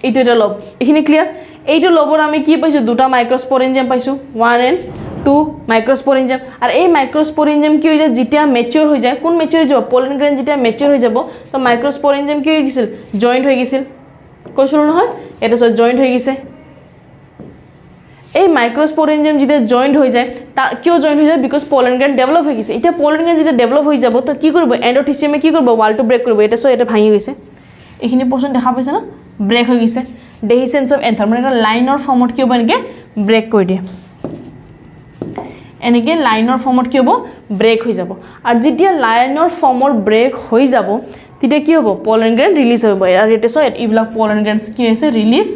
এইটো এটা লব এইখিনি ক্লিয়াৰ এইটো লবৰ আমি কি পাইছো দুটা মাইক্ৰোস্পোৰেঞ্জিয়াম পাইছো 1 and 2 মাইক্ৰোস্পোৰেঞ্জিয়াম আৰু এই মাইক্ৰোস্পোৰেঞ্জিয়াম কি হৈ যায় যেতিয়া ম্যাচিউৰ হৈ যায় কোন ম্যাচিউৰ হৈ যাব পোলেন গ্ৰেইন যেতিয়া ম্যাচিউৰ হৈ যাব তো মাইক্ৰোস্পোৰেঞ্জিয়াম কি হৈ গৈছিল জয়েন্ট হৈ গৈছিল কৈছিলো নহয় এটা সব জয়েন্ট হৈ গৈছে এই মাইক্ৰোস্পোৰেঞ্জিয়াম যেতিয়া জয়েন্ট হৈ যায় তা কিয় জয়েন্ট হৈ যায় বিকজ পোলেন গ্ৰেইন ডেভেলপ হৈ গৈছে এতিয়া পোলেন গ্ৰেইন যেতিয়া ডেভেলপ হৈ যাব তো কি কৰিব এন্ডোথেচিয়ামে কি কৰিব ওয়ালটো ব্ৰেক কৰিব এটা সো এটা ভাঙি গৈছে এইখিনি পৰ্চন দেখা পাইছে না ব্ৰেক হৈ গৈছে ডেহিসেন্স অফ এন্থাৰ মানে এটা লাইনৰ ফৰ্মত কি হ'ব এনেকৈ ব্ৰেক কৰি দিয়ে এনেকৈ লাইনৰ ফৰ্মত কি হ'ব ব্ৰেক হৈ যাব আৰু যেতিয়া লাইনৰ ফৰ্মৰ ব্ৰেক হৈ যাব তেতিয়া কি হ'ব পোলেন গ্ৰেইন ৰিলিজ হ'ব আৰু এটা সো এইবিলাক পোলেন গ্ৰেইনছ কি হৈছে ৰিলিজ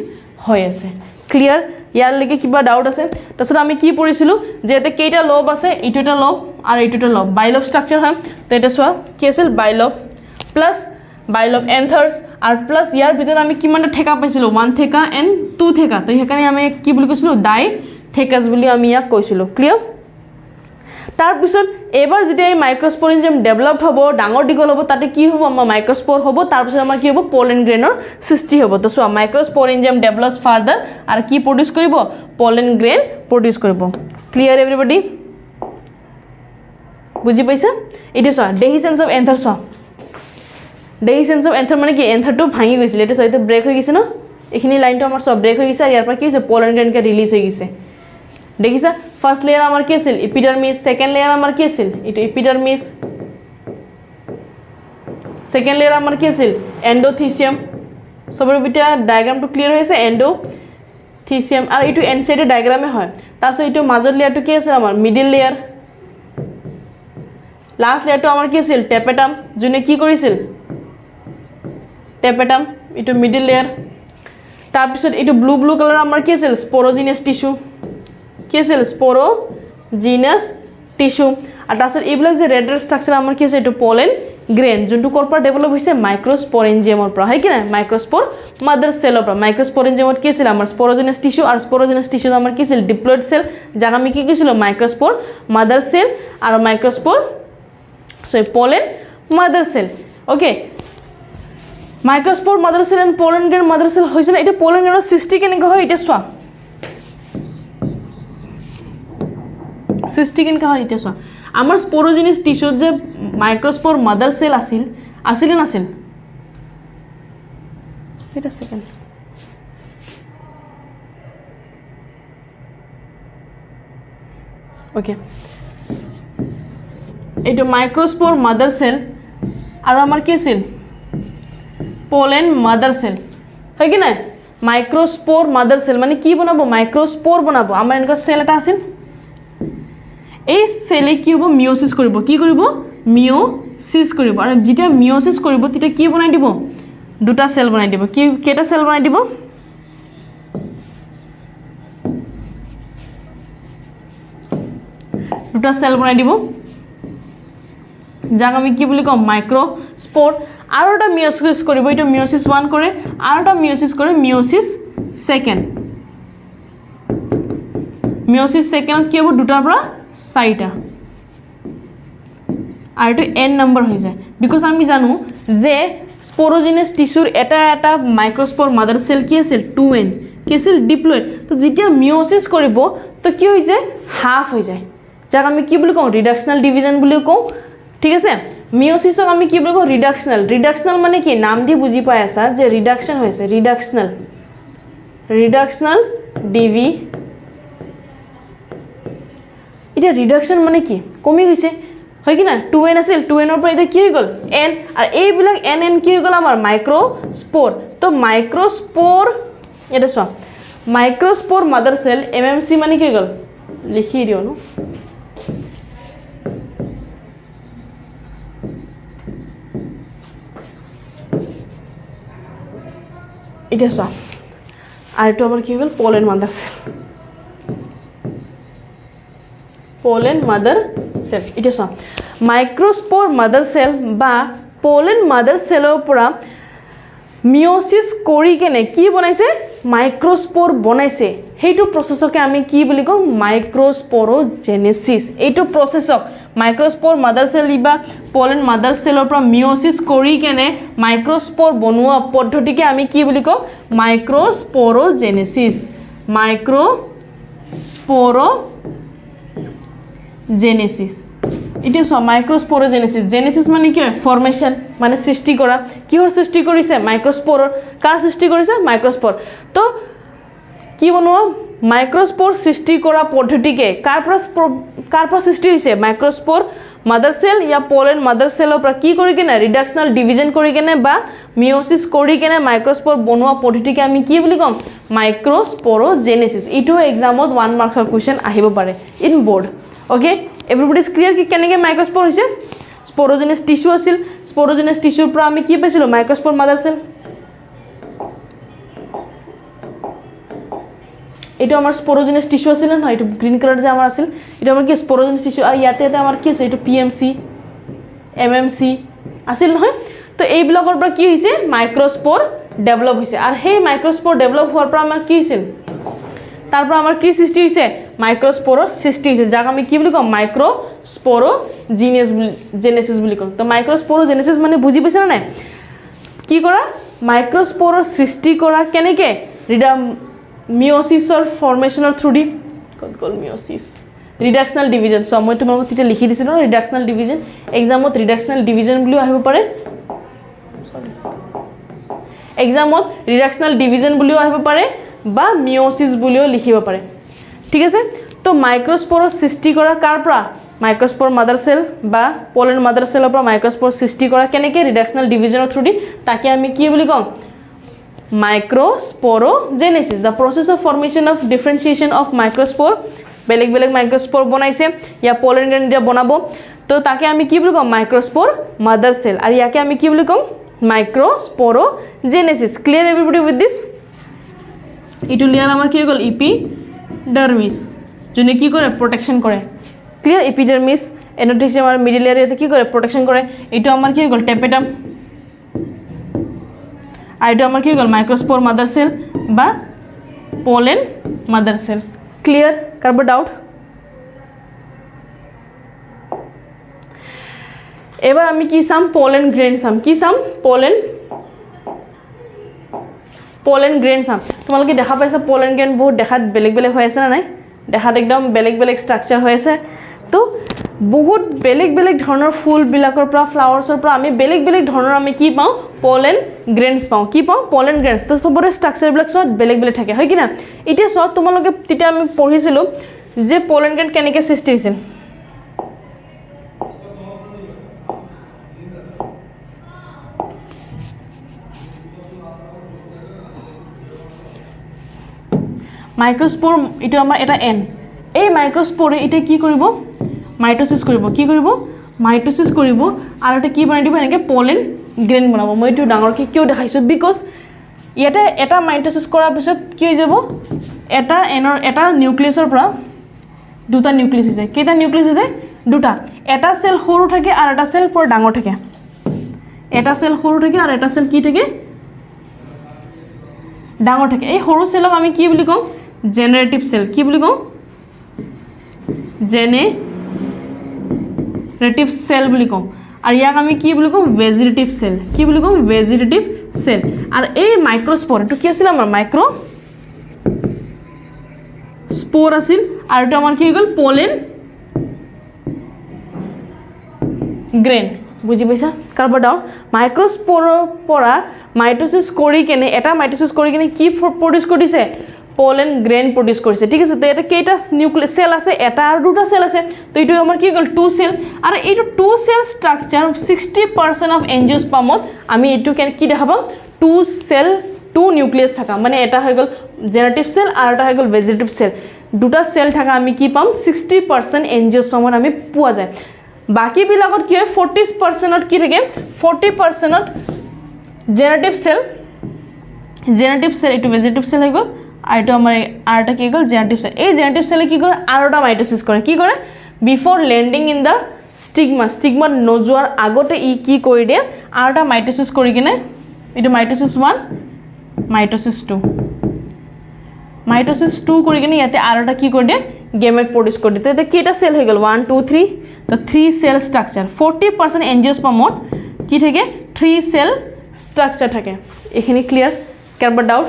হৈ আছে ক্লিয়াৰ ইয়াৰ লৈকে কিবা ডাউট আছে তাৰছত আমি কি পঢ়িছিলো যে এটা কেইটা লব আছে এইটো এটা লব আৰু এইটো এটা লব বাইলব ষ্ট্ৰাকচাৰ হয় তো এটা চোৱা কি আছিল বাইলব প্লাস বাইলব এন্থাৰ্স আৰু প্লাস ইয়াৰ ভিতৰত আমি কিমানটা ঠেকা পাইছিলো 1 ঠেকা এণ্ড 2 ঠেকা তো সেইকাৰণে আমি কি বুলি কৈছিলো ডাই থেকাছ বুলি আমি ইয়াক কৈছিলোঁ ক্লিয়াৰ তাৰপিছত এবাৰ যেতিয়া এই মাইক্ৰস্পৰিঞ্জিয়াম ডেভেলপড হ'ব ডাঙৰ দীঘল হ'ব তাতে কি হ'ব আমাৰ মাইক্ৰস্পৰ হ'ব তাৰপিছত আমাৰ কি হ'ব পলেন গ্ৰেইনৰ সৃষ্টি হ'ব তো চোৱা মাইক্ৰস্পৰিঞ্জিয়াম ডেভেলপছ ফাৰ্দাৰ আৰু কি প্ৰডিউচ কৰিব পলেন গ্ৰেইন প্ৰডিউচ কৰিব ক্লিয়াৰ এভৰিবডি বুজি পাইছা এইটো চোৱা ডেহিসেন্স অফ এন্থাৰ চোৱা ডেহিসেন্স অফ এন্থাৰ মানে কি এন্থাৰটো ভাঙি গৈছিল এইটো চোৱা এইটো ব্ৰেক হৈ গৈছে ন এইখিনি লাইনটো আমাৰ চোৱা ব্ৰেক হৈ গৈছে আৰু ইয়াৰ পৰা কি হৈছে পলেন গ্ৰেইনকে ৰিলিজ হৈ গৈছে দেখিছা ফার্স্ট লেয়ার আমার কি আছিল এপিডার্মিস সেকেন্ড লেয়ার আমার কি আছিল এটা এপিডার্মিস সেকেন্ড লেয়ার আমার কি আছিল এন্ডোথিসিয়াম সবৰ বিটা ডায়াগ্ৰামটো ক্লিয়াৰ হয়েছে এন্ডোথিসিয়াম আৰ এইটো এন সাইডে ডায়াগ্ৰামে হয় তাৰপৰ এইটো মাজৰ লেয়াৰটো কি আছিল আমাৰ মিডল লেয়াৰ লাস্ট লেয়াৰটো আমাৰ কি আছিল টেপেটাম জুনে কি কৰিছিল টেপেটাম এইটো মিডল লেয়াৰ তাৰপিছত এইটো ব্লু ব্লু কালার আমার কি আছিল স্পোরোজিনাস টিস্যু কি আছিল স্পোরোজিনাস টিস্যু আর তারপর এইবিলাক যে রেড স্ট্রাকচার আমার কি আছে এইটো পলেন গ্রেন যোনটো ক'ৰ পৰা ডেভেলপ হৈছে মাইক্ৰোস্পোৰেঞ্জিয়ামৰ পৰা হয় কি না মাইক্ৰোস্পোৰ মাদাৰ সেলৰ পৰা মাইক্ৰোস্পোৰেঞ্জিয়ামত কি আছিল আমাৰ স্পোৰোজিনাস টিস্যু আৰু স্পোৰোজিনাস টিস্যু আমাৰ কি আছিল ডিপ্লয়েড সেল যাক আমি কি কৈছিলো মাইক্ৰোস্পোৰ মাদাৰ সেল আৰু microspore sorry pollen mother cell okay microspore mother cell and pollen grain mother cell হৈছে না এটা পলেন গ্ৰেনৰ সৃষ্টি কেনেকৈ হয় এটা চোৱা সৃষ্টি কেনেকৈ হয় এটা চোৱা আমাৰ স্পোরোজিনাস টিস্যুত যে মাইক্রোস্পোর মাদার সেল আছিল আছিল নাছিল এটা সেকেন্ড ওকে এইটো মাইক্রোস্পোর মাদার সেল আৰু আমাৰ কি আছিল পলেন মাদাৰ সেল হয় কি না মাইক্ৰোস্পোৰ মাদাৰ সেল মানে কি বনাব মাইক্ৰোস্পোৰ বনাব আমাৰ এনেকুৱা সেল এটা আছিল এই সেলে কি হ'ব মিওসিস কৰিব কি কৰিব মিওসিস কৰিব আৰু যেতিয়া মিওসিস কৰিব তেতিয়া কি বনাই দিব দুটা সেল বনাই দিব কি কেটা সেল বনাই দিব দুটা সেল বনাই দিব যাক আমি কি বুলি কম মাইক্রোস্পোর আৰু এটা মিওসিস কৰিব এটা মিওসিস 1 কৰে আৰু এটা মিওসিস কৰে মিওসিস সেকেন্ড মিওসিস সেকেন্ডত কি হ'ব দুটাৰ পৰা চাৰিটা আৰু এটো n নম্বৰ হৈ যায় বিকজ আমি জানো যে স্পোৰোজিনাস টিস্যুৰ এটা এটা মাইক্রোস্পোর মাদার সেল কি আছিল 2n কি আছিল ডিপ্লয়েড তো যেতিয়া মিওসিস কৰিব তো কি হৈ যায় হাফ হৈ যায় যাক আমি কি বুলি কওঁ রিডাকশনাল ডিভিজন বুলি কওঁ ঠিক আছে মিওসিসক আমি কি বুলি কওঁ রিডাকশনাল মানে কি নাম দি বুজি পাই আছা যে রিডাকশন হৈছে রিডাকশনাল ডিভি এটা রিডাকশন মানে কি কমি গৈছে হয় কি না 2n আছিল 2n ৰ পৰা এটা কি হৈ গল n আৰু এইবিলাক n কি হৈ গল আমাৰ মাইক্ৰোস্পোৰ তো মাইক্ৰোস্পোৰ এটা চোৱা মাইক্রোস্পোর মাদার সেল mmc মানে কি হৈ গল লিখি দিও ন এটা চোৱা আৰু এটা আমাৰ কি হৈ গল pollen mother cell pollen mother cell এটা চোৱা মাইক্ৰোস্পোৰ মাদাৰ সেল বা পোলেন মাদাৰ সেলৰ পৰা মিওসিস কৰি কেনে কি বনাইছে মাইক্ৰোস্পোৰ বনাইছে সেইটো প্ৰসেসকে আমি কি বুলি কওঁ মাইক্ৰোস্পোৰোজেনেসিস এইটো প্ৰসেসক মাইক্ৰোস্পোৰ মাদাৰ সেল বা পোলেন মাদাৰ সেলৰ পৰা মিওসিস কৰি কেনে মাইক্ৰোস্পোৰ বনোৱা পদ্ধতিকে আমি কি বুলি কওঁ মাইক্ৰোস্পোৰোজেনেসিস জেনেসিস এটা সব মাইক্ৰোস্পোৰোজেনেসিস জেনেসিস মানে কি ফৰ্মেশন মানে সৃষ্টি কৰা কিহৰ সৃষ্টি কৰিছে মাইক্ৰোস্পোৰৰ কাৰ সৃষ্টি কৰিছে মাইক্ৰোস্পোৰ তো কি বনোৱা মাইক্ৰোস্পোৰ সৃষ্টি কৰা পদ্ধতিকে কাৰ পৰা সৃষ্টি হৈছে মাইক্ৰোস্পোৰ মাদাৰ সেল या পোলেন মাদাৰ সেলৰ পৰা কি কৰি কেনে ৰিডাকশনাল ডিভিজন কৰি কেনে বা মিওসিস কৰি কেনে মাইক্ৰোস্পোৰ বনোৱা পদ্ধতিকে আমি কি বুলি কম মাইক্ৰোস্পোৰোজেনেসিস ইটো এক্সামত 1 মাৰ্কছৰ কোৱেশ্চন আহিব পাৰে in board okay everybody is clear কি কেনেকৈ মাইক্ৰোস্পোৰ হৈছে স্পোৰোজিনাস টিস্যু আছিল স্পোৰোজিনাস টিস্যুৰ পৰা আমি কি পাইছিলো মাইক্ৰোস্পোৰ মাদাৰ সেল এটা আমাৰ স্পোৰোজিনাস টিস্যু আছিল না এটা গ্ৰীন কালাৰ যে আমাৰ আছিল এটা আমাৰ কি স্পোৰোজিনাস টিস্যু আৰু ইয়াতে আমাৰ কি আছে এটা পিএমসি এমএমসি আছিল নহয় তো এইবিলাকৰ পৰা কি হৈছে মাইক্ৰোস্পোৰ ডেভেলপ হৈছে আৰু সেই মাইক্ৰোস্পোৰ ডেভেলপ হোৱাৰ পৰা আমাৰ কি হৈছিল তাৰ পৰা আমাৰ কি সৃষ্টি হৈছে মাইক্ৰস্পৰৰ সৃষ্টি হৈছে যাক আমি কি বুলি কম মাইক্ৰস্পৰোজেনেসিস বুলি কম তো মাইক্ৰস্পৰোজেনেসিস মানে বুজি পাইছা না নাই কি কৰা মাইক্ৰস্পৰৰ সৃষ্টি কৰা কেনেকে মিয়োসিছৰ ফৰ্মেশনৰ থ্ৰু দি কল মিয়োসিছ ৰিডাকশনাল ডিভিজন সো মই তোমাক তেতিয়া লিখি দিছিলো ৰিডাকশনাল ডিভিজন এক্সামত ৰিডাকশনাল ডিভিজন বুলি আহিব পাৰে এক্সামত ৰিডাকশনাল ডিভিজন বুলিও আহিব পাৰে বা মিয়োসিছ বুলিও লিখিব পাৰে ঠিক আছে তো মাইক্ৰস্পৰৰ সৃষ্টি কৰা কাৰ পৰা মাইক্ৰস্পৰ মাদাৰ সেল বা পলেন মাদাৰ সেলৰ পৰা মাইক্ৰস্পৰ সৃষ্টি কৰা কেনেকে ৰিডাকশনাল ডিভিজনৰ থ্ৰু দি তাকে আমি কি বুলি কম মাইক্ৰস্পৰোজেনেসিস the process of formation of differentiation of microspore বেলেগ বেলেগ মাইক্ৰস্পৰ বনাইছে ইয়া পলেন গ্ৰেইন দিয়া বনাব তো তাকে আমি কি বুলি কম মাইক্ৰস্পৰ মাদাৰ সেল আৰু ইয়াকে আমি কি বুলি কম মাইক্ৰস্পৰোজেনেসিস ক্লিয়াৰ এভৰিবডি উইথ দিস ইটো লিয়াৰ আমাৰ কি গল এপিডাৰ্মিছ যোনে কি কৰে প্ৰটেকশন কৰে ক্লিয়াৰ এপিডাৰ্মিছ এন্ডোথেলিয়াম আৰু মিডল এৰিয়াতে কি কৰে প্ৰটেকশন কৰে ইটো আমাৰ কি গল টেপেটাম আর এটা আমার কি গল মাইক্রোস্পোর মাদার সেল বা পোলেন মাদার সেল ক্লিয়ার কারো ডাউট এবার আমি কি সাম পোলেন গ্রেন সাম কি সাম পোলেন গ্রেন সাম তোমালোকে দেখা পাইছা পোলেন গ্রেন বহুত দেখাত বেলেগ বেলেগ হৈ আছে না নাই দেখাত একদম বেলেগ বেলেগ স্ট্রাকচার হৈ আছে তো বহুত বেলেগ বেলেগ ধৰণৰ ফুলবিলাকৰ পৰা ফ্লাৱাৰ্ছৰ পৰা আমি বেলেগ বেলেগ ধৰণৰ আমি কি পাওঁ পোলেন গ্ৰেইনছ পাওঁ কি পাওঁ পোলেন গ্ৰেইনছ তো সবৰে স্ট্ৰাকচাৰবিলাক সব বেলেগ বেলেগ থাকে হয় কি না এতিয়া সব তোমালোকে তেতিয়া আমি পঢ়িছিলোঁ যে পোলেন গ্ৰেইন কেনেকৈ সৃষ্টি হৈছিল মাইক্ৰস্পোৰ এটা আমাৰ এটা এন এই মাইক্ৰস্পোৰে এটা কি কৰিব মাইটোসিস কৰিব কি কৰিব মাইটোসিস কৰিব আৰু এটা কি বনাই দিব এনেকৈ পোলেন গ্ৰেইন বনাব মই এইটো ডাঙৰকৈ কিয় দেখাইছো বিকজ ইয়াতে এটা মাইটোসিস কৰাৰ পিছত কি হৈ যাব এটা এনৰ এটা নিউক্লিয়াছৰ পৰা দুটা নিউক্লিয়াছ হৈ যায় কেইটা নিউক্লিয়াছ হৈ যায় দুটা এটা সেল সৰু থাকে আৰু এটা সেল পুৰা ডাঙৰ থাকে এটা সেল সৰু থাকে আৰু এটা সেল কি থাকে ডাঙৰ থাকে এই সৰু সেলক আমি কি বুলি কওঁ জেনাৰেটিভ সেল কি বুলি কওঁ জেনাৰেটিভ সেল বুলি কওঁ আৰু ইয়াক আমি কি বুলি কওঁ ভেজিটেটিভ সেল কি বুলি কওঁ ভেজিটেটিভ সেল আৰু এই মাইক্ৰস্পোৰ এটো কি আছিল আমাৰ মাইক্ৰস্পোৰ আছিল আৰু এটা আমাৰ কি হৈ গ'ল পোলেন গ্ৰেইন বুজি পাইছা কাৰবা ডাউন মাইক্ৰস্পোৰৰ পৰা মাইটোসিস কৰি কেনে এটা মাইটোসিস কৰি কেনে কি প্ৰডিউস কৰিছে পোলেন গ্ৰেইন প্ৰডিউস কৰিছে ঠিক আছে তো এটা কেইটা নিউক্লিয়াছ সেল আছে এটা আৰু দুটা সেল আছে তো এইটো আমাৰ কি গল টু সেল আৰু এইটো টু সেল স্ট্ৰাকচাৰ 60% অফ এনজিওস্পাৰ্মত আমি এইটো কি দেখা পাম টু সেল টু নিউক্লিয়াছ থাকা মানে এটা হৈ গল জেনাৰেটিভ সেল আৰু এটা হৈ গল ভেজিটেটিভ সেল দুটা সেল থাকা আমি কি পাম 60% এনজিওস্পাৰ্মত আমি পোৱা যায় বাকি বিলাকত কি হয় 40%ত কি থাকে 40%ত জেনাৰেটিভ সেল এইটো ভেজিটেটিভ সেল হৈ গল আর এটা আমার আরটা কি গল জেনারেটিভ সেল এই জেনারেটিভ সেলে কি করে আরটা মাইটোসিস করে কি করে before landing in the stigma নজোয়ার আগতে ই কি কৰি দিয়ে আৰটা মাইটোসিস কৰি কিনে এটা মাইটোসিস 1 মাইটোসিস 2 কৰি কিনে ইয়াতে আৰটা কি কৰি দিয়ে গেমেট প্ৰডিউস কৰি দিয়ে তো কেইটা সেল হৈ গল 1 2 3 তো 3 সেল স্ট্রাকচার 40% এনজিওস্পাৰ্মত কি থাকে 3 সেল স্ট্ৰাকচাৰ থাকে এখানে ক্লিয়াৰ কাৰবা ডাউট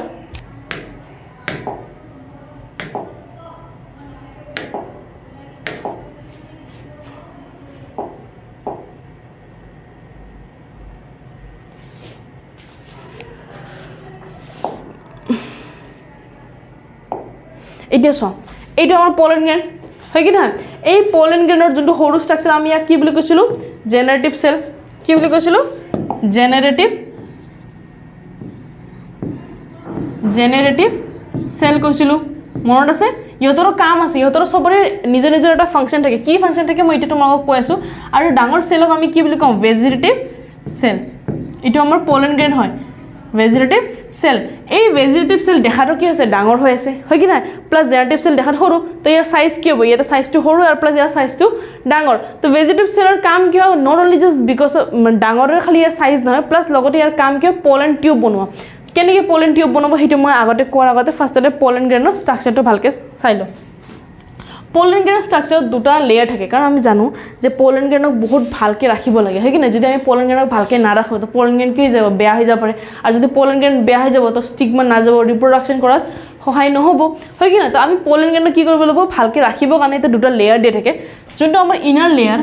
এটা সব এইটো আমাৰ পোলেন গ্ৰেইন হয় কি না এই পোলেন গ্ৰেইনৰ যোনটো সৰু স্ট্ৰাকচাৰ আমি ইয়াক কি বুলি কৈছিলো জেনাৰেটিভ সেল কি বুলি কৈছিলো জেনাৰেটিভ সেল কৈছিলো মনত আছে ইহঁতৰ কাম আছে ইহঁতৰ সবৰে নিজৰ নিজৰ এটা ফাংচন থাকে কি ফাংচন থাকে মই এটা তোমাক কৈ আছো আৰু ডাঙৰ সেলক আমি কি বুলি কওঁ ভেজিটেটিভ সেল এটো আমাৰ পোলেন গ্ৰেইন হয় ভেজিটেটিভ সেল এই ভেজিটেটিভ সেল দেখাটো কি আছে ডাঙৰ হৈ আছে হয় কি না প্লাস জেনাৰেটিভ সেল দেখাত সৰু তো ইয়াৰ সাইজ কি হ'ব ইয়াৰ সাইজটো সৰু আৰু প্লাস ইয়াৰ সাইজটো ডাঙৰ তো ভেজিটেটিভ সেলৰ কাম কি হয় নট অনলি জাস্ট বিকজ ডাঙৰৰ খালি ইয়াৰ সাইজ নহয় প্লাস লগতে ইয়াৰ কাম কি হয় পোলেন টিউব বনোৱা কেনেকৈ পোলেন টিউব বনাব সেইটো মই আগতে কোৱাৰ আগতে ফাৰ্ষ্টতে পোলেন গ্ৰেইনৰ ষ্ট্ৰাকচাৰটো ভালকৈ চাই লওঁ পলেন গ্ৰেইনৰ ষ্ট্ৰাকচাৰত দুটা লেয়াৰ থাকে কাৰণ আমি জানো যে পলেন গ্ৰেইনক বহুত ভালকৈ ৰাখিব লাগে হয় কি না যদি আমি পলেন গ্ৰেইনক ভালকৈ নাৰাখোঁ তো পলেন গ্ৰেইন কি হৈ যাব বেয়া হৈ যাব পাৰে আৰু যদি পলেন গ্ৰেইন বেয়া হৈ যাব তো ষ্টিগমা নাযাব ৰিপ্ৰডাকশ্যন কৰাত সহায় নহ'ব হয় কি না তো আমি পলেন গ্ৰেইনক কি কৰিব লাগিব ভালকৈ ৰাখিবৰ কাৰণে এটা দুটা লেয়াৰ দিয়ে থাকে যোনটো আমাৰ ইনাৰ লেয়াৰ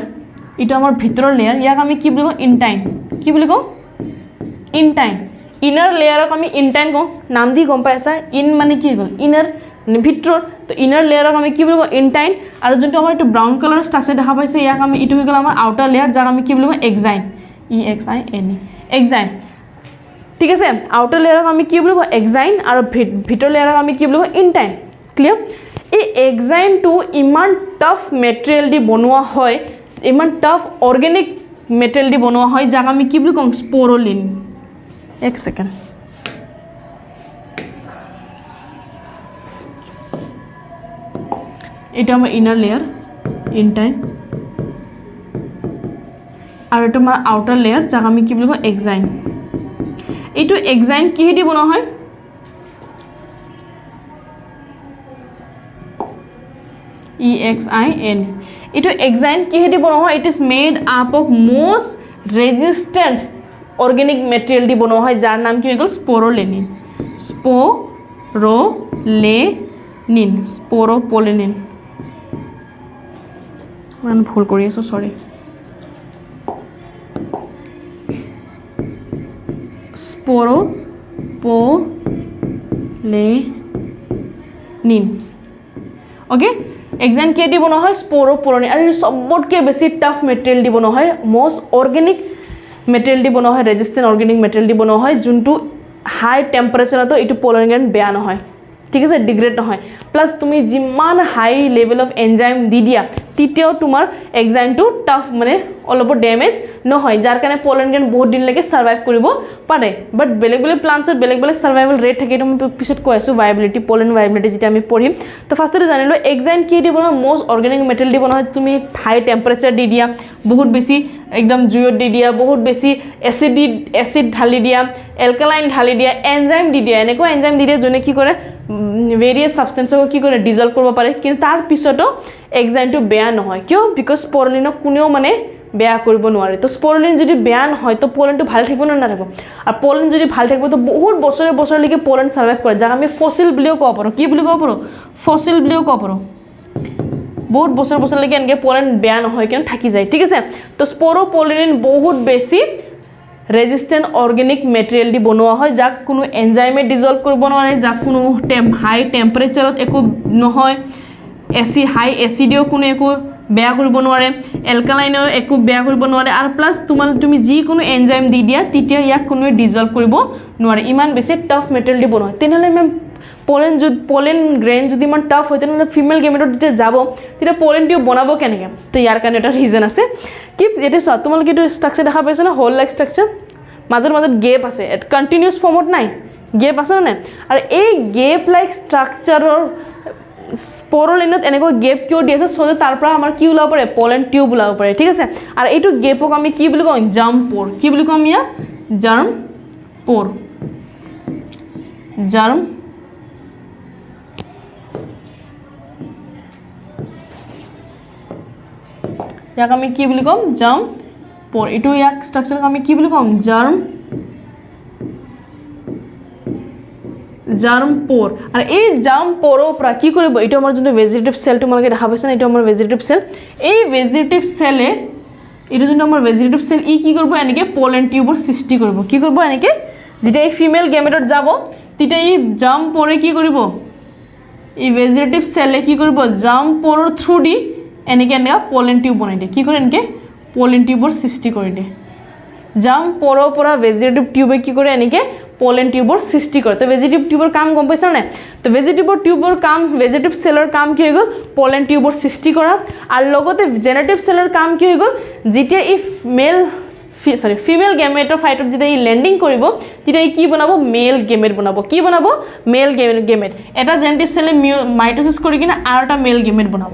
এইটো আমাৰ ভিতৰৰ লেয়াৰ ইয়াক আমি কি বুলি কওঁ ইনটাইন কি বুলি কওঁ ইনটাইন ইনাৰ লেয়াৰক আমি ইনটাইন কওঁ নাম দি গম পাইছা ইন মানে কি গ'ল ইনাৰ ভিতৰৰ তো ইনাৰ লেয়াৰক আমি কি বুলি কওঁ ইনটাইন আৰু যোনটো আমাৰ এইটো ব্ৰাউন কালাৰৰ ষ্ট্ৰাকচাৰ দেখা পাইছে ইয়াক আমি এইটো হৈ গ'ল আমাৰ আউটাৰ লেয়াৰ যাক আমি কি বুলি কওঁ এক্সাইন EXIN এক্সাইন ঠিক আছে আউটাৰ লেয়াৰক আমি কি বুলি কওঁ এক্সাইন আৰু ভিতৰ লেয়াৰক আমি কি বুলি কওঁ ইনটাইন ক্লিয়াৰ এই এক্সাইনটো ইমান টাফ মেটেৰিয়েল দি বনোৱা হয় ইমান টাফ অৰ্গেনিক মেটেৰিয়েল দি বনোৱা হয় যাক আমি কি বুলি কওঁ স্পোৰলিন এক সেকেন্ড এটা আমাৰ ইনাৰ লেয়াৰ ইনটাইন আৰু এটা আমাৰ আউটাৰ লেয়াৰ যাক আমি কি বুলি কওঁ এক্সাইন এইটো এক্সাইন কিহেদি বনোৱা হয় EXIN এইটো এক্সাইন কিহেদি বনোৱা হয় it is made up of most resistant organic material দি বনোৱা হয় যাৰ নাম কি হৈ গ'ল স্পোৰলেনিন স্পোৰোপলিনিন মই ভুল কৰি আছোঁ সৰি স্পোৰোপলিনিন ওকে এক্সাইন কিয় দি বনোৱা হয় স্পোৰোপলিনিন আৰু সবতকৈ বেছি টাফ মেটেৰিয়েল দি বনোৱা হয় মষ্ট অৰ্গেনিক মেটেৰিয়েল দি বনোৱা হয় ৰেজিষ্টেণ্ট অৰ্গেনিক মেটেৰিয়েল দি বনোৱা হয় যোনটো হাই টেম্পাৰেচাৰতো এইটো পলেন গ্ৰেইন বেয়া নহয় ঠিক আছে ডিগ্ৰেড নহয় প্লাছ তুমি যিমান হাই লেভেল অফ এনজাইম দি দিয়া তেতিয়াও তোমাৰ এক্সাইনটো টাফ মানে অলপ ডেমেজ নহয় যাৰ কাৰণে পলেন গ্ৰেইন বহুত দিনলৈকে সাৰ্ভাইভ কৰিব পাৰে বাট বেলেগ বেলেগ প্লান্টছত বেলেগ বেলেগ সাৰ্ভাইভেল ৰেট থাকে এইটো মই পিছত কৈ আছোঁ ভাইবিলিটি পলেন ভাইবিলিটি যেতিয়া আমি পঢ়িম তো ফাৰ্ষ্টতে জানিলোঁ এক্সাইন কি দি বনোৱা মষ্ট অৰ্গেনিক মেটেৰিয়েল দি বনোৱা হয় তুমি হাই টেম্পাৰেচাৰ দি দিয়া বহুত বেছি একদম জুইত দি দিয়া বহুত বেছি এচিড ঢালি দিয়া এলকালাইন ঢালি দিয়া এনজাইম দি দিয়া এনেকুৱা এনজাইম দি দিয়া যোনে কি কৰে ভেৰিয়াছ সাবষ্টেন্সক কি কৰে ডিজলভ কৰিব পাৰে কিন্তু তাৰ পিছতো এক্সাইনটো বেয়া নহয় কিয় বিকজ স্পোৰলিনক কোনেও মানে বেয়া কৰিব নোৱাৰে তো স্পোৰলিন যদি বেয়া নহয় তো পলেনটো ভাল থাকিব নে নাথাকিব আৰু পলেন যদি ভাল থাকিব তো বহুত বছৰলৈকে পলেন সাৰ্ভাইভ কৰে যাক আমি ফসিল বুলিও ক'ব পাৰোঁ কি বুলি ক'ব পাৰোঁ ফসিল বুলিও ক'ব পাৰোঁ বহুত বছৰলৈকে এনেকৈ পলেন বেয়া নহয় কিন্তু থাকি যায় ঠিক আছে তো স্পোৰোপলিনিন বহুত বেছি ৰেজিষ্টেণ্ট অৰ্গেনিক মেটেৰিয়েল দি বনোৱা হয় যাক কোনো এনজাইমে ডিজলভ কৰিব নোৱাৰে যাক কোনো হাই টেম্পাৰেচাৰত একো নহয় হাই এচিডেও কোনো একো বেয়া কৰিব নোৱাৰে এলকালাইনেও একো বেয়া কৰিব নোৱাৰে আৰু প্লাছ তুমি যিকোনো এনজাইম দি দিয়া তেতিয়া ইয়াক কোনোৱে ডিজলভ কৰিব নোৱাৰে ইমান বেছি টাফ মেটেৰিয়েল দি বনোৱা হয় তেনেহ'লে মেম পলেন গ্ৰেইন যদি ইমান টাফ হয় তেনেহ'লে ফিমেল গেমেটত যেতিয়া যাব তেতিয়া পলেনটিও বনাব কেনেকৈ তো ইয়াৰ কাৰণে এটা ৰিজন আছে কি এতিয়া চোৱা তোমালোকে এইটো ষ্ট্ৰাকচাৰ দেখা পাইছা না হোল লাইক ষ্ট্ৰাকচাৰ মাজত গেপ আছে কণ্টিনিউছ ফৰ্মত নাই গেপ আছে নে নাই আৰু এই গেপ লাইক ষ্ট্ৰাকচাৰৰ স্পোৰলিনত এনেকৈ গেপ কিয় দি আছে সো যে তাৰ পৰা আমাৰ কি ওলাব পাৰে পলেন টিউব ওলাব পাৰে ঠিক আছে আৰু এইটো গেপক আমি কি বুলি কওঁ জাৰ্ম প'ৰ কি বুলি কওঁ ইয়াক জাৰ্ম প'ৰ জাৰ্ম ইয়াক আমি কি বুলি ক'ম জাৰ্ম প'ৰ এইটো ইয়াক ষ্ট্ৰাকচাৰক আমি কি বুলি ক'ম জাৰ্ম প'ৰ আৰু এই জাৰ্ম প'ৰৰ পৰা কি কৰিব এইটো আমাৰ যোনটো ভেজিটেটিভ চেল তোমালোকে দেখা পাইছা না এইটো আমাৰ ভেজিটেটিভ চেল এই ভেজিটেটিভ চেলে এইটো যোনটো আমাৰ ভেজিটেটিভ চেল ই কি কৰিব এনেকৈ পলেন টিউবৰ সৃষ্টি কৰিব কি কৰিব এনেকৈ যেতিয়া এই ফিমেল গেমেটত যাব তেতিয়া এই জাৰ্ম প'ৰে কি কৰিব এই ভেজিটেটিভ চেলে কি কৰিব জাৰ্ম প'ৰৰ থ্ৰু দি এনেকৈ পলেন টিউব বনাই দিয়ে কি কৰে এনেকৈ পলেন টিউবৰ সৃষ্টি কৰি দিয়ে জাৰ্ম প'ৰৰ পৰা ভেজিটেটিভ টিউবে কি কৰে এনেকৈ পলেন টিউবৰ সৃষ্টি কৰে তো ভেজিটেটিভ টিউবৰ কাম গম পাইছা নাই তো ভেজিটেটিভ চেলৰ কাম কি হৈ গ'ল পলেন টিউবৰ সৃষ্টি কৰা আৰু লগতে জেনেটিভ চেলৰ কাম কি হৈ গ'ল যেতিয়া ই ফিমেল গেমেটৰ ফাইটত যেতিয়া ই লেণ্ডিং কৰিব তেতিয়া ই কি বনাব মেল গেমেট বনাব কি বনাব মেল গেমেট এটা জেনেটিভ চেলে মাইট'চিছ কৰি কিনে আৰু এটা মেল গেমেট বনাব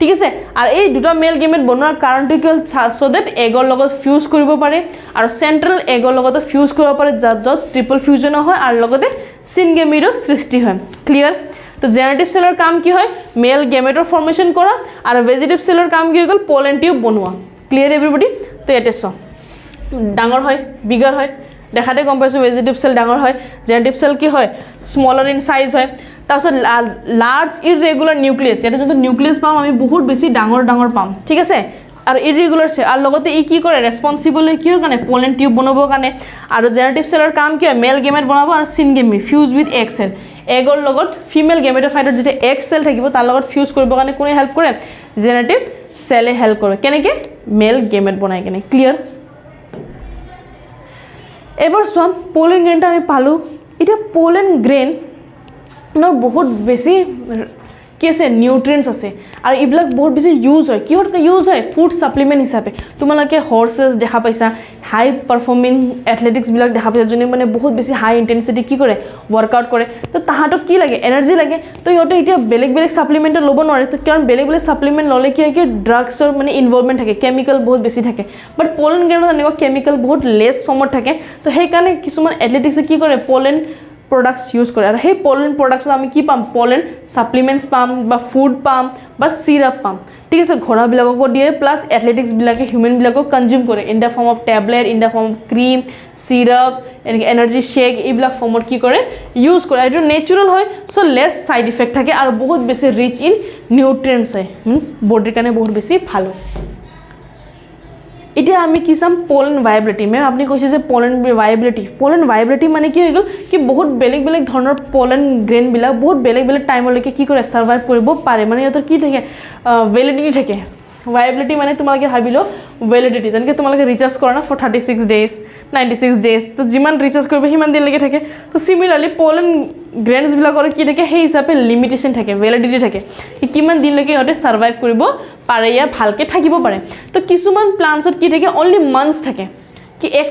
ঠিক আছে আৰু এই দুটা মেল গেমেট বনোৱাৰ কাৰণটো কি হ'ল সো দেট এগৰ লগত ফিউজ কৰিব পাৰে আৰু চেণ্ট্ৰেল এগৰ লগত ফিউজ কৰিব পাৰে য'ত ট্ৰিপল ফিউজনো হয় আৰু লগতে চিনগেমিৰো সৃষ্টি হয় ক্লিয়াৰ তো জেনেৰেটিভ চেলৰ কাম কি হয় মেল গেমেটৰ ফৰ্মেশ্যন কৰা আৰু ভেজিটেটিভ চেলৰ কাম কি হৈ গ'ল পলেন টিউব বনোৱা ক্লিয়াৰ এভৰিবডি তো ইয়াতে চ ডাঙৰ হয় বিগাৰ হয় দেখাতে গম পাইছোঁ ভেজিটেটিভ চেল ডাঙৰ হয় জেনেৰেটিভ চেল কি হয় স্মলাৰ ইন সাইজ হয় তাৰপিছত লাৰ্জ ইৰেগুলাৰ নিউক্লিয়াছ ইয়াতে যোনটো নিউক্লিয়াছ পাম আমি বহুত বেছি ডাঙৰ ডাঙৰ পাম ঠিক আছে আৰু ইৰেগুলাৰ চেল আৰু লগতে ই কি কৰে ৰেছপন্সিবল কিহৰ কাৰণে পলেন টিউব বনাবৰ কাৰণে আৰু জেনেৰেটিভ চেলৰ কাম কি হয় মেল গেমেট বনাব আৰু সিনগেমি ফিউজ উইথ এগ চেল এগৰ লগত ফিমেল গেমেটোফাইটত যেতিয়া এগ চেল থাকিব তাৰ লগত ফিউজ কৰিবৰ কাৰণে কোনে হেল্প কৰে জেনেৰেটিভ চেলে হেল্প কৰে কেনেকৈ মেল গেমেট বনাই কেনে ক্লিয়াৰ এবাৰ চোৱা পলেন গ্ৰেইনটা আমি পালোঁ এতিয়া পলেন গ্ৰেইন বহুত বেছি কি আছে নিউট্ৰিয়েণ্টছ আছে আৰু এইবিলাক বহুত বেছি ইউজ হয় কিহত ইউজ হয় ফুড ছাপ্লিমেণ্ট হিচাপে তোমালোকে হৰ্চেছ দেখা পাইছা হাই পাৰফৰ্মিং এথলেটিক্সবিলাক দেখা পাইছা যোনে মানে বহুত বেছি হাই ইণ্টেনচিটি কি কৰে ৱৰ্কআউট কৰে তো তাহাঁতক কি লাগে এনাৰ্জি লাগে তো সিহঁতে এতিয়া বেলেগ বেলেগ ছাপ্লিমেণ্টত ল'ব নোৱাৰে তো কাৰণ বেলেগ বেলেগ ছাপ্লিমেণ্ট ল'লে কি হয় কি ড্ৰাগছৰ মানে ইনভলভমেণ্ট থাকে কেমিকেল বহুত বেছি থাকে বাট পলেন গ্ৰেইনত এনেকুৱা কেমিকেল বহুত লেছ ফৰ্মত থাকে তো সেইকাৰণে কিছুমান এথলেটিক্সে কি কৰে পলেন প্ৰডাক্টছ ইউজ কৰে আৰু সেই পলেন প্ৰডাক্টছত আমি কি পাম পলেন ছাপ্লিমেণ্টছ পাম বা ফুড পাম বা চিৰাপ পাম ঠিক আছে ঘোঁৰাবিলাককো দিয়ে প্লাছ এথলেটিক্সবিলাকে হিউমেনবিলাকক কনজিউম কৰে in the form of tablet in the form of cream syrups এনেকৈ এনাৰ্জি শ্বেক এইবিলাক ফৰ্মত কি কৰে ইউজ কৰে এইটো নেচাৰেল হয় চ' লেছ ছাইড ইফেক্ট থাকে আৰু বহুত বেছি ৰিচ ইন নিউট্ৰিয়েণ্টছ হয় মিনছ বডিৰ কাৰণে বহুত বেছি ভাল এতিয়া আমি কি চাম পলেন ভাইবিলিটি মেম আপুনি কৈছে যে পলেন ভাইবিলিটি মানে কি হৈ গ'ল কি বহুত বেলেগ বেলেগ ধৰণৰ পলেন গ্ৰেইনবিলাক বহুত বেলেগ বেলেগ টাইমলৈকে কি কৰে ছাৰ্ভাইভ কৰিব পাৰে মানে সিহঁতৰ কি থাকে ভেলিডিটি থাকে ভাইবিলিটি মানে তোমালোকে ভাবি লওঁ ভেলিডিটি যেনেকৈ তোমালোকে ৰিচাৰ্জ কৰা না ফৰ 36 days 96 days তো যিমান ৰিচাৰ্জ কৰিব সিমান দিনলৈকে থাকে তো চিমিলাৰলি পলেন গ্ৰেইনছবিলাকৰ কি থাকে সেই হিচাপে লিমিটেশ্যন থাকে ভেলিডিটি থাকে কিমান দিনলৈকে সিহঁতে ছাৰ্ভাইভ কৰিব পাৰে ইয়া ভালকৈ থাকিব পাৰে তো কিছুমান প্লাণ্টছত কি থাকে অনলি মান্থছ থাকে কি এক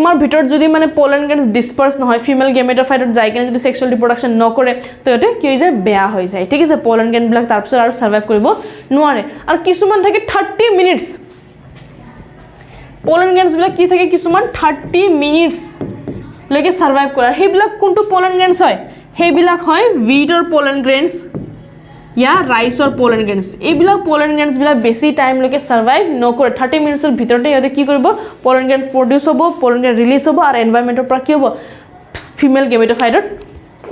মাহৰ ভিতৰত যদি মানে পলেন গ্ৰেইনছ ডিছপাৰ্চ নহয় ফিমেল গেমেটোফাইটত যাই কিনে যদি সেক্সুৱেল ৰিপ্ৰডাকশ্যন নকৰে তো সিহঁতে কি হৈ যায় বেয়া হৈ যায় ঠিক আছে পলেন গ্ৰেইনবিলাক তাৰপিছত আৰু ছাৰ্ভাইভ কৰিব নোৱাৰে আৰু কিছুমান থাকে 30 minutes পলেন গ্ৰেইনছবিলাক কি থাকে কিছুমান 30 minutes লৈকে ছাৰ্ভাইভ কৰে সেইবিলাক কোনটো পলেন গ্ৰেইনছ হয় সেইবিলাক হয় ৱিটৰ পলেন গ্ৰেইনছ या राइसर पोलन ग्रेन्स এইবিলাক পোলেন গ্ৰেইনছবিলাক বেছি টাইমলৈকে সাৰ্ভাইভ নকৰে 30 মিনিটৰ ভিতৰতে ইহঁতে কি কৰিব পোলেন গ্ৰেইন প্ৰডিউস হ'ব পোলেন গ্ৰেইন ৰিলিজ হ'ব আৰু এনভাইৰনমেণ্টৰ পৰা কি হ'ব ফিমেল গেমেটোফাইটত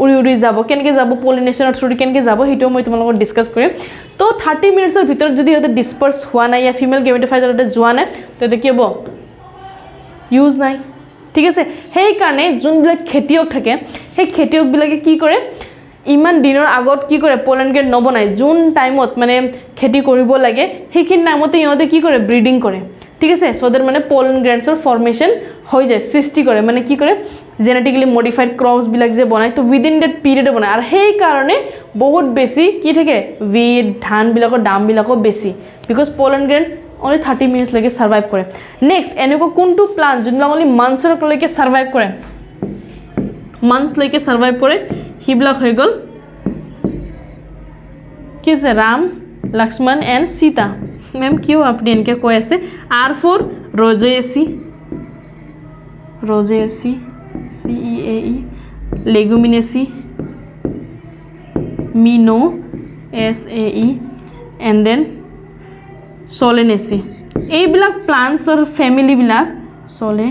উৰি উৰি যাব কেনেকৈ যাব পলিনেশ্যনৰ থ্ৰুদি কেনেকৈ যাব সেইটো মই তোমালোকৰ ডিসকাস কৰিম তো 30 মিনিটৰ ভিতৰত যদি ইহঁতে ডিসপাৰ্স হোৱা নাই ইয়া ফিমেল গেমেটোফাইটতে যোৱা নাই তেতে কি হ'ব ইউজ নাই ঠিক আছে সেই কাৰণে যোনবিলাক খেতিয়ক থাকে সেই খেতিয়কবিলাকে কি কৰে ইমান দিনৰ আগত কি কৰে পোলেন গ্ৰেইন নবনায় যোন টাইমত মানে খেতি কৰিব লাগে সেইখিনি টাইমতে ইহঁতে কি কৰে ব্ৰিডিং কৰে ঠিক আছে সো দ্যাট মানে পোলেন গ্ৰেইনছৰ ফৰ্মেশ্যন হৈ যায় সৃষ্টি কৰে মানে কি কৰে জেনেটিক্যালি মডিফাইড ক্ৰপছ বিলাক যে বনায় তো উইদিন দ্যাট পিৰিয়ডে বনায় আৰু সেই কাৰণে বহুত বেছি কি থাকে উইট ধান বিলাকৰ দাম বিলাকো বেছি because pollen grain only 30 minutes লৈকে সাৰ্ভাইভ কৰে নেক্সট এনেকুৱা কোনটো প্লান্ট যোনবিলাক only months লৈকে সাৰ্ভাইভ কৰে months লৈকে সাৰ্ভাইভ কৰে हिब्लक হৈ গল किसे राम लक्ष्मण एंड सीता मैम क्यों अपने इनके कोई ऐसे R4 रोजेसी CEAE लेगुमिनेसी मीनो SAE एंड देन सोलेनेसी এইবিলাক প্লান্টছৰ ফ্যামিলি বিলাক সোলে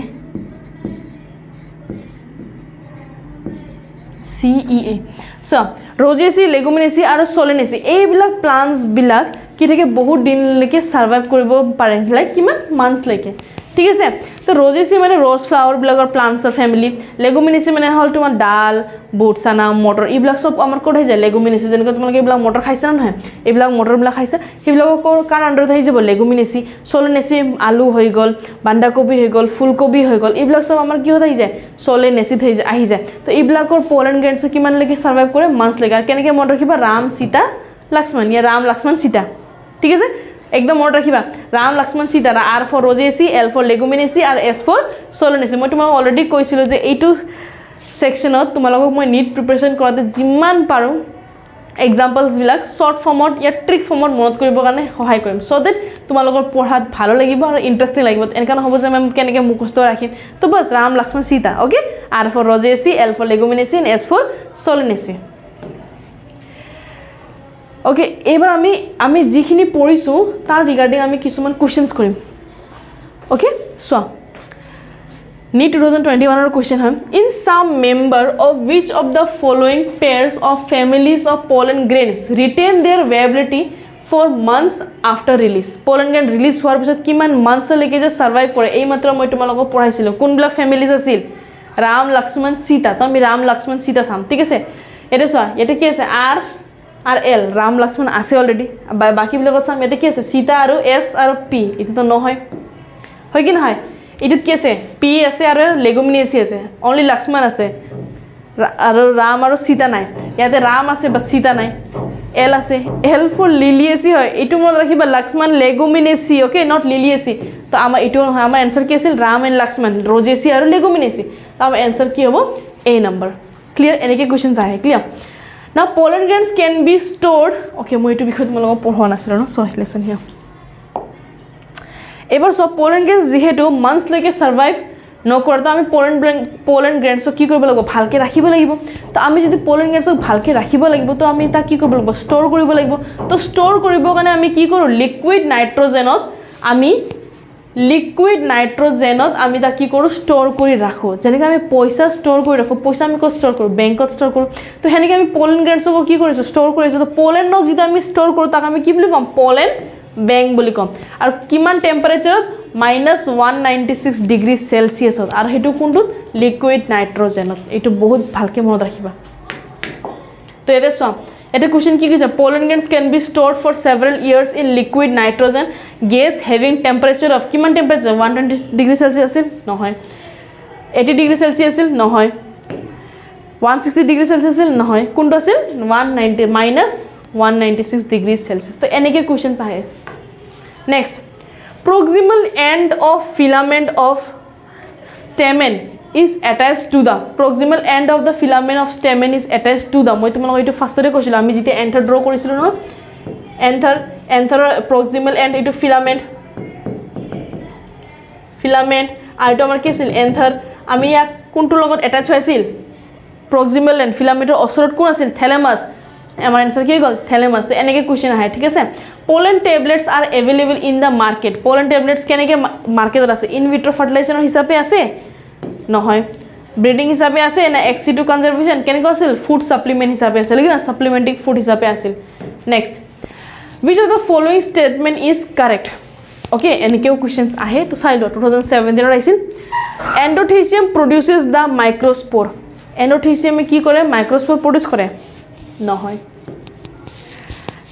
CEA so रोजेसी लेगुमिनेसी আৰু सोलेनेसी এইবিলাক প্লান্টছ বিলাক কি থাকে বহুত দিনলৈকে সাৰ্ভাইভ কৰিব পাৰে লাইক কিমান মান্থছ লৈকে ঠিক আছে তো रोजेसी মানে रोज फ्लावर বিলাকৰ প্লান্টছৰ ফ্যামিলি लेगुमिनेसी মানে হল তোমাৰ ডাল বুট চানা মটৰ এইবিলাক সব আমাৰ কোড হৈ যায় लेगुमिनेसी যেনেকৈ তোমালোকে এইবিলাক মটৰ খাইছা না নহয় এইবিলাক মটৰ বিলাক খাইছা সেইবিলাকৰ কাৰ আন্ডাৰত হৈ যাব लेगुमिनेसी सोलेनेसी আলু হৈ গল বান্ধাকবি হৈ গল ফুলকবি হৈ গল এইবিলাক সব আমাৰ কি হৈ যায় सोलेनेसी আহি যায় তো এইবিলাকৰ পোলেন গ্ৰেইনছ কিমান লৈকে সাৰ্ভাইভ কৰে মান্থছ লৈকে আৰু কেনেকৈ মনত ৰাখিবা ৰাম সীতা লক্ষ্মণ ইয়া ৰাম লক্ষ্মণ সীতা ঠিক আছে एकदम মনত ৰাখিবা Ram Lakshman Sita R for rosaceae L for leguminaceae আৰু S for solanaceae মই তোমাক অলৰেডি কৈছিলো যে এইটো সেকশনত তোমালোকক মই নিট প্ৰিপাৰেচন কৰাতে যিমান পাৰো এক্সাম্পলছবিলাক শ্বৰ্ট ফৰ্মত ইয়াত ট্ৰিক ফৰ্মত মনত কৰিবৰ কাৰণে সহায় কৰিম চ' দেট তোমালোকৰ পঢ়াত ভালো লাগিব আৰু ইণ্টাৰেষ্টিং লাগিব এনেকুৱা নহ'ব যে মেম কেনেকৈ মুখস্থ ৰাখিম তো বছ Ram Lakshman Sita okay R for rosaceae L for leguminosae S for solanaceae okay এইবাৰ আমি যিখিনি পঢ়িছোঁ তাৰ ৰিগাৰ্ডিং আমি কিছুমান কুৱেশ্যনছ কৰিম অ'কে চোৱা NEET 2021 question है in some member of which of the following pairs of families of pollen grains retain their viability for months after release pollen grain release হোৱাৰ পিছত কিমান months লৈকে যে সাৰ্ভাইভ কৰে এই মাত্ৰ মই তোমালোকক পঢ়াইছিলো কোনবিলাক ফ্যামিলিজ আছিল ৰাম লক্ষ্মণ সীতা তো আমি ৰাম লক্ষ্মণ সীতা চাম ঠিক আছে এটা চোৱা এটা কি আছে R R L Ram Lakshman আছে অলৰেডি বাকি বিলাকত চাম এটা কি আছে সীতা আৰু এস আৰু পি এটা তো নহয় হয় কি নহয় এটুত কি আছে পি আছে আৰু লেগুমিনেচি আছে অনলি লক্ষ্মণ আছে আৰু ৰাম আৰু সীতা নাই ইয়াতে ৰাম আছে বাট সীতা নাই এল আছে এল ফৰ লিলিয়েচি হয় এইটো মনত ৰাখিবা লক্ষ্মণ লেগুমিনেচি ওকে নট লিলিয়েচি তো আমাৰ এইটো নহয় আমাৰ এনসাৰ কি আছিল ৰাম এণ্ড লক্ষ্মণ ৰজেচি আৰু লেগুমিনেচি তো আমাৰ এনসাৰ কি হ'ব এ নম্বৰ ক্লিয়াৰ এনেকৈ কুৱেশ্যনছ আহে clear Now pollen grains can be stored okay মই এইটো বিষয় তোমালোকক পঢ়োৱা নাছিলো ন সো লেসন হিয়াৰ এবাৰ সব pollen grains যেহেতু মান্থস লৈকে সাৰ্ভাইভ নকৰে তো আমি pollen grains কি কৰিব লাগিব ভালকে ৰাখিব লাগিব তো আমি যদি pollen grains ভালকে ৰাখিব লাগিব তো আমি তা কি কৰিব লাগিব ষ্ট'ৰ কৰিব লাগিব তো ষ্ট'ৰ কৰিবৰ কাৰণে আমি কি কৰো লিকুইড নাইট্ৰজেনত আমি তা কি কৰো ষ্ট'ৰ কৰি ৰাখো যেনেকৈ আমি পইচা ষ্ট'ৰ কৰি ৰাখো পইচা আমি ক'ত ষ্ট'ৰ কৰো বেংকত ষ্ট'ৰ কৰো তো হেনেকৈ আমি pollen grains কি কৰিছো ষ্ট'ৰ কৰিছো তো pollenক যেতিয়া আমি ষ্ট'ৰ কৰো তাক আমি কি বুলি কম pollen bank বুলি কম আৰু কিমান টেম্পাৰেচাৰত -196 ডিগ্ৰী সেলসিয়াছত আৰু হেতু কোনটোত লিকুইড নাইট্ৰজেনত এইটো বহুত ভালকে মনত ৰাখিবা তো এটা চোৱা এটা কোৱেশ্চন কি কৈছে pollen grains can be stored for several years in liquid nitrogen gas having temperature of কিমান টেম্পারেচার 120 ডিগ্ৰী সেলসিয়াছ আছিল নহয় 80 ডিগ্ৰী সেলসিয়াছ আছিল নহয় 160 ডিগ্ৰী সেলসিয়াছ আছিল নহয় কোনটো আছিল 196 ডিগ্ৰী সেলসিয়াছ তো এনেকৈ কোৱেশ্চনছ আহে next proximal end of filament of stamen is attached to the proximal end of the filament of stamen is attached to the মই তোমালোকক এইটো ফাৰ্ষ্টতে কৈছিলো আমি যেতিয়া এন্থাৰ ড্ৰ কৰিছিলো ন এন্থাৰ proximal end এইটো filament আৰু আমাৰ কি আছিল এন্থাৰ আমি ইয়াক কোনটো লগত এটাচ হৈছিল proximal end filamentor ওচৰত কোন আছিল thalamus আমাৰ আনসাৰ কি গল thalamus তো এনেকৈ কোৱেশ্চন আহে ঠিক আছে pollen tablets are available in the market pollen tablets কেনেকৈ মাৰ্কেটত আছে ইন ভিট্ৰো ফাৰ্টিলাইজেশ্যনৰ হিচাপে আছে নহয় ব্রিডিং হিসাবে আছে না এক্সি2 কনজারভেশন কেনেকৈ আছিল ফুড সাপ্লিমেন্ট হিসাবে আছিল না সাপ্লিমেন্টিং ফুড হিসাবে আছিল next which of the following statement is correct okay এনেকেও কোৱেশ্চনছ আহে তো চাই লো 2017 ৰ আছিল endothecium produces the microspore endothecium কি কৰে microspore produce কৰে নহয়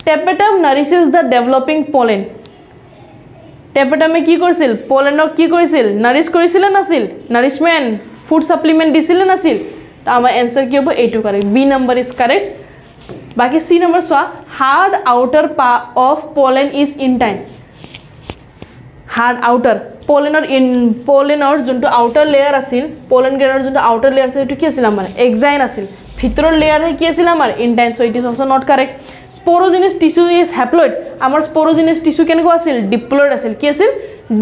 tapetum nourishes the developing pollen tapetum কি কৰিছিল pollenক কি কৰিছিল নাৰিশ কৰিছিল নাছিল নাৰিশমেন্ট ফুড সাপ্লিমেন্ট দিছিল নাছিল তো আমাৰ আনসাৰ কি হ'ব এইটো correct B number is correct বাকি সি নাম্বার সোয়া hard outer of pollen is in time hard outer pollenৰ যোনটো আউটাৰ লেয়াৰ আছিল pollen grainৰ যোনটো আউটাৰ লেয়াৰ আছিল এটো কি আছিল আমাৰ এক্সাইন আছিল ভিতৰৰ লেয়াৰ কি আছিল আমাৰ intine so it is also not correct sporogenous tissue is haploid আমাৰ স্পোরোজেনাস টিস্যু কেনেকৈ আছিল ডিপ্লয়েড আছিল কি আছিল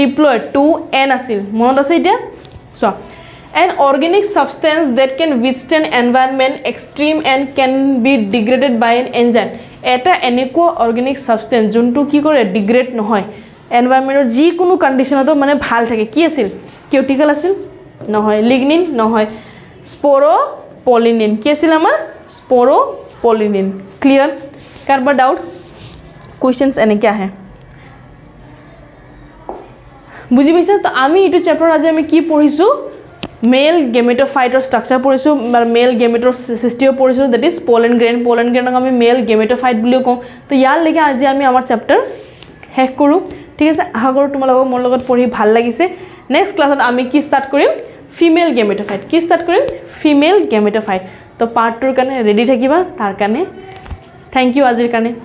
ডিপ্লয়েড 2n আছিল মনত আছে এটা so an organic substance that can withstand environment extreme and can be degraded by an enzyme এটা এনেকুৱা organic substance যোনটো কি কৰে ডিগ্ৰেড নহয় এনভায়ৰনমেন্টৰ যি কোনো কন্ডিশনতো মানে ভাল থাকে কি আছিল কিউটিকল আছিল নহয় লিগনিন নহয় স্পোৰোপলিনিন কি আছিল আমাৰ স্পোৰোপলিনিন ক্লিয়ার কারবা ডাউট কোয়েশ্চনস এনেকে আহে বুঝি পাইছা তো আমি এইটো চ্যাপ্টার আজি আমি কি পঢ়িছো মেল গেমেটোফাইটৰ স্ট্ৰাকচাৰ পঢ়িছো বা মেল গেমেটৰ সিস্টেম পঢ়িছো দ্যাট ইজ pollen grainক আমি মেল গেমেটোফাইট বুলিও কওঁ তো ইয়াৰ লৈকে আজি আমি আমাৰ চ্যাপ্টাৰ শেষ কৰো ঠিক আছে আশা কৰো তোমালোকক মোৰ লগত পঢ়ি ভাল লাগিছে নেক্সট ক্লাছত আমি কি স্টাৰ্ট কৰিম ফিমেল গেমেটোফাইট কি স্টাৰ্ট কৰিম ফিমেল গেমেটোফাইট তো পাৰ্ট 2 ৰ কাৰণে ৰেডি থাকিবা তাৰ কাৰণে থ্যাংক ইউ আজিৰ কাৰণে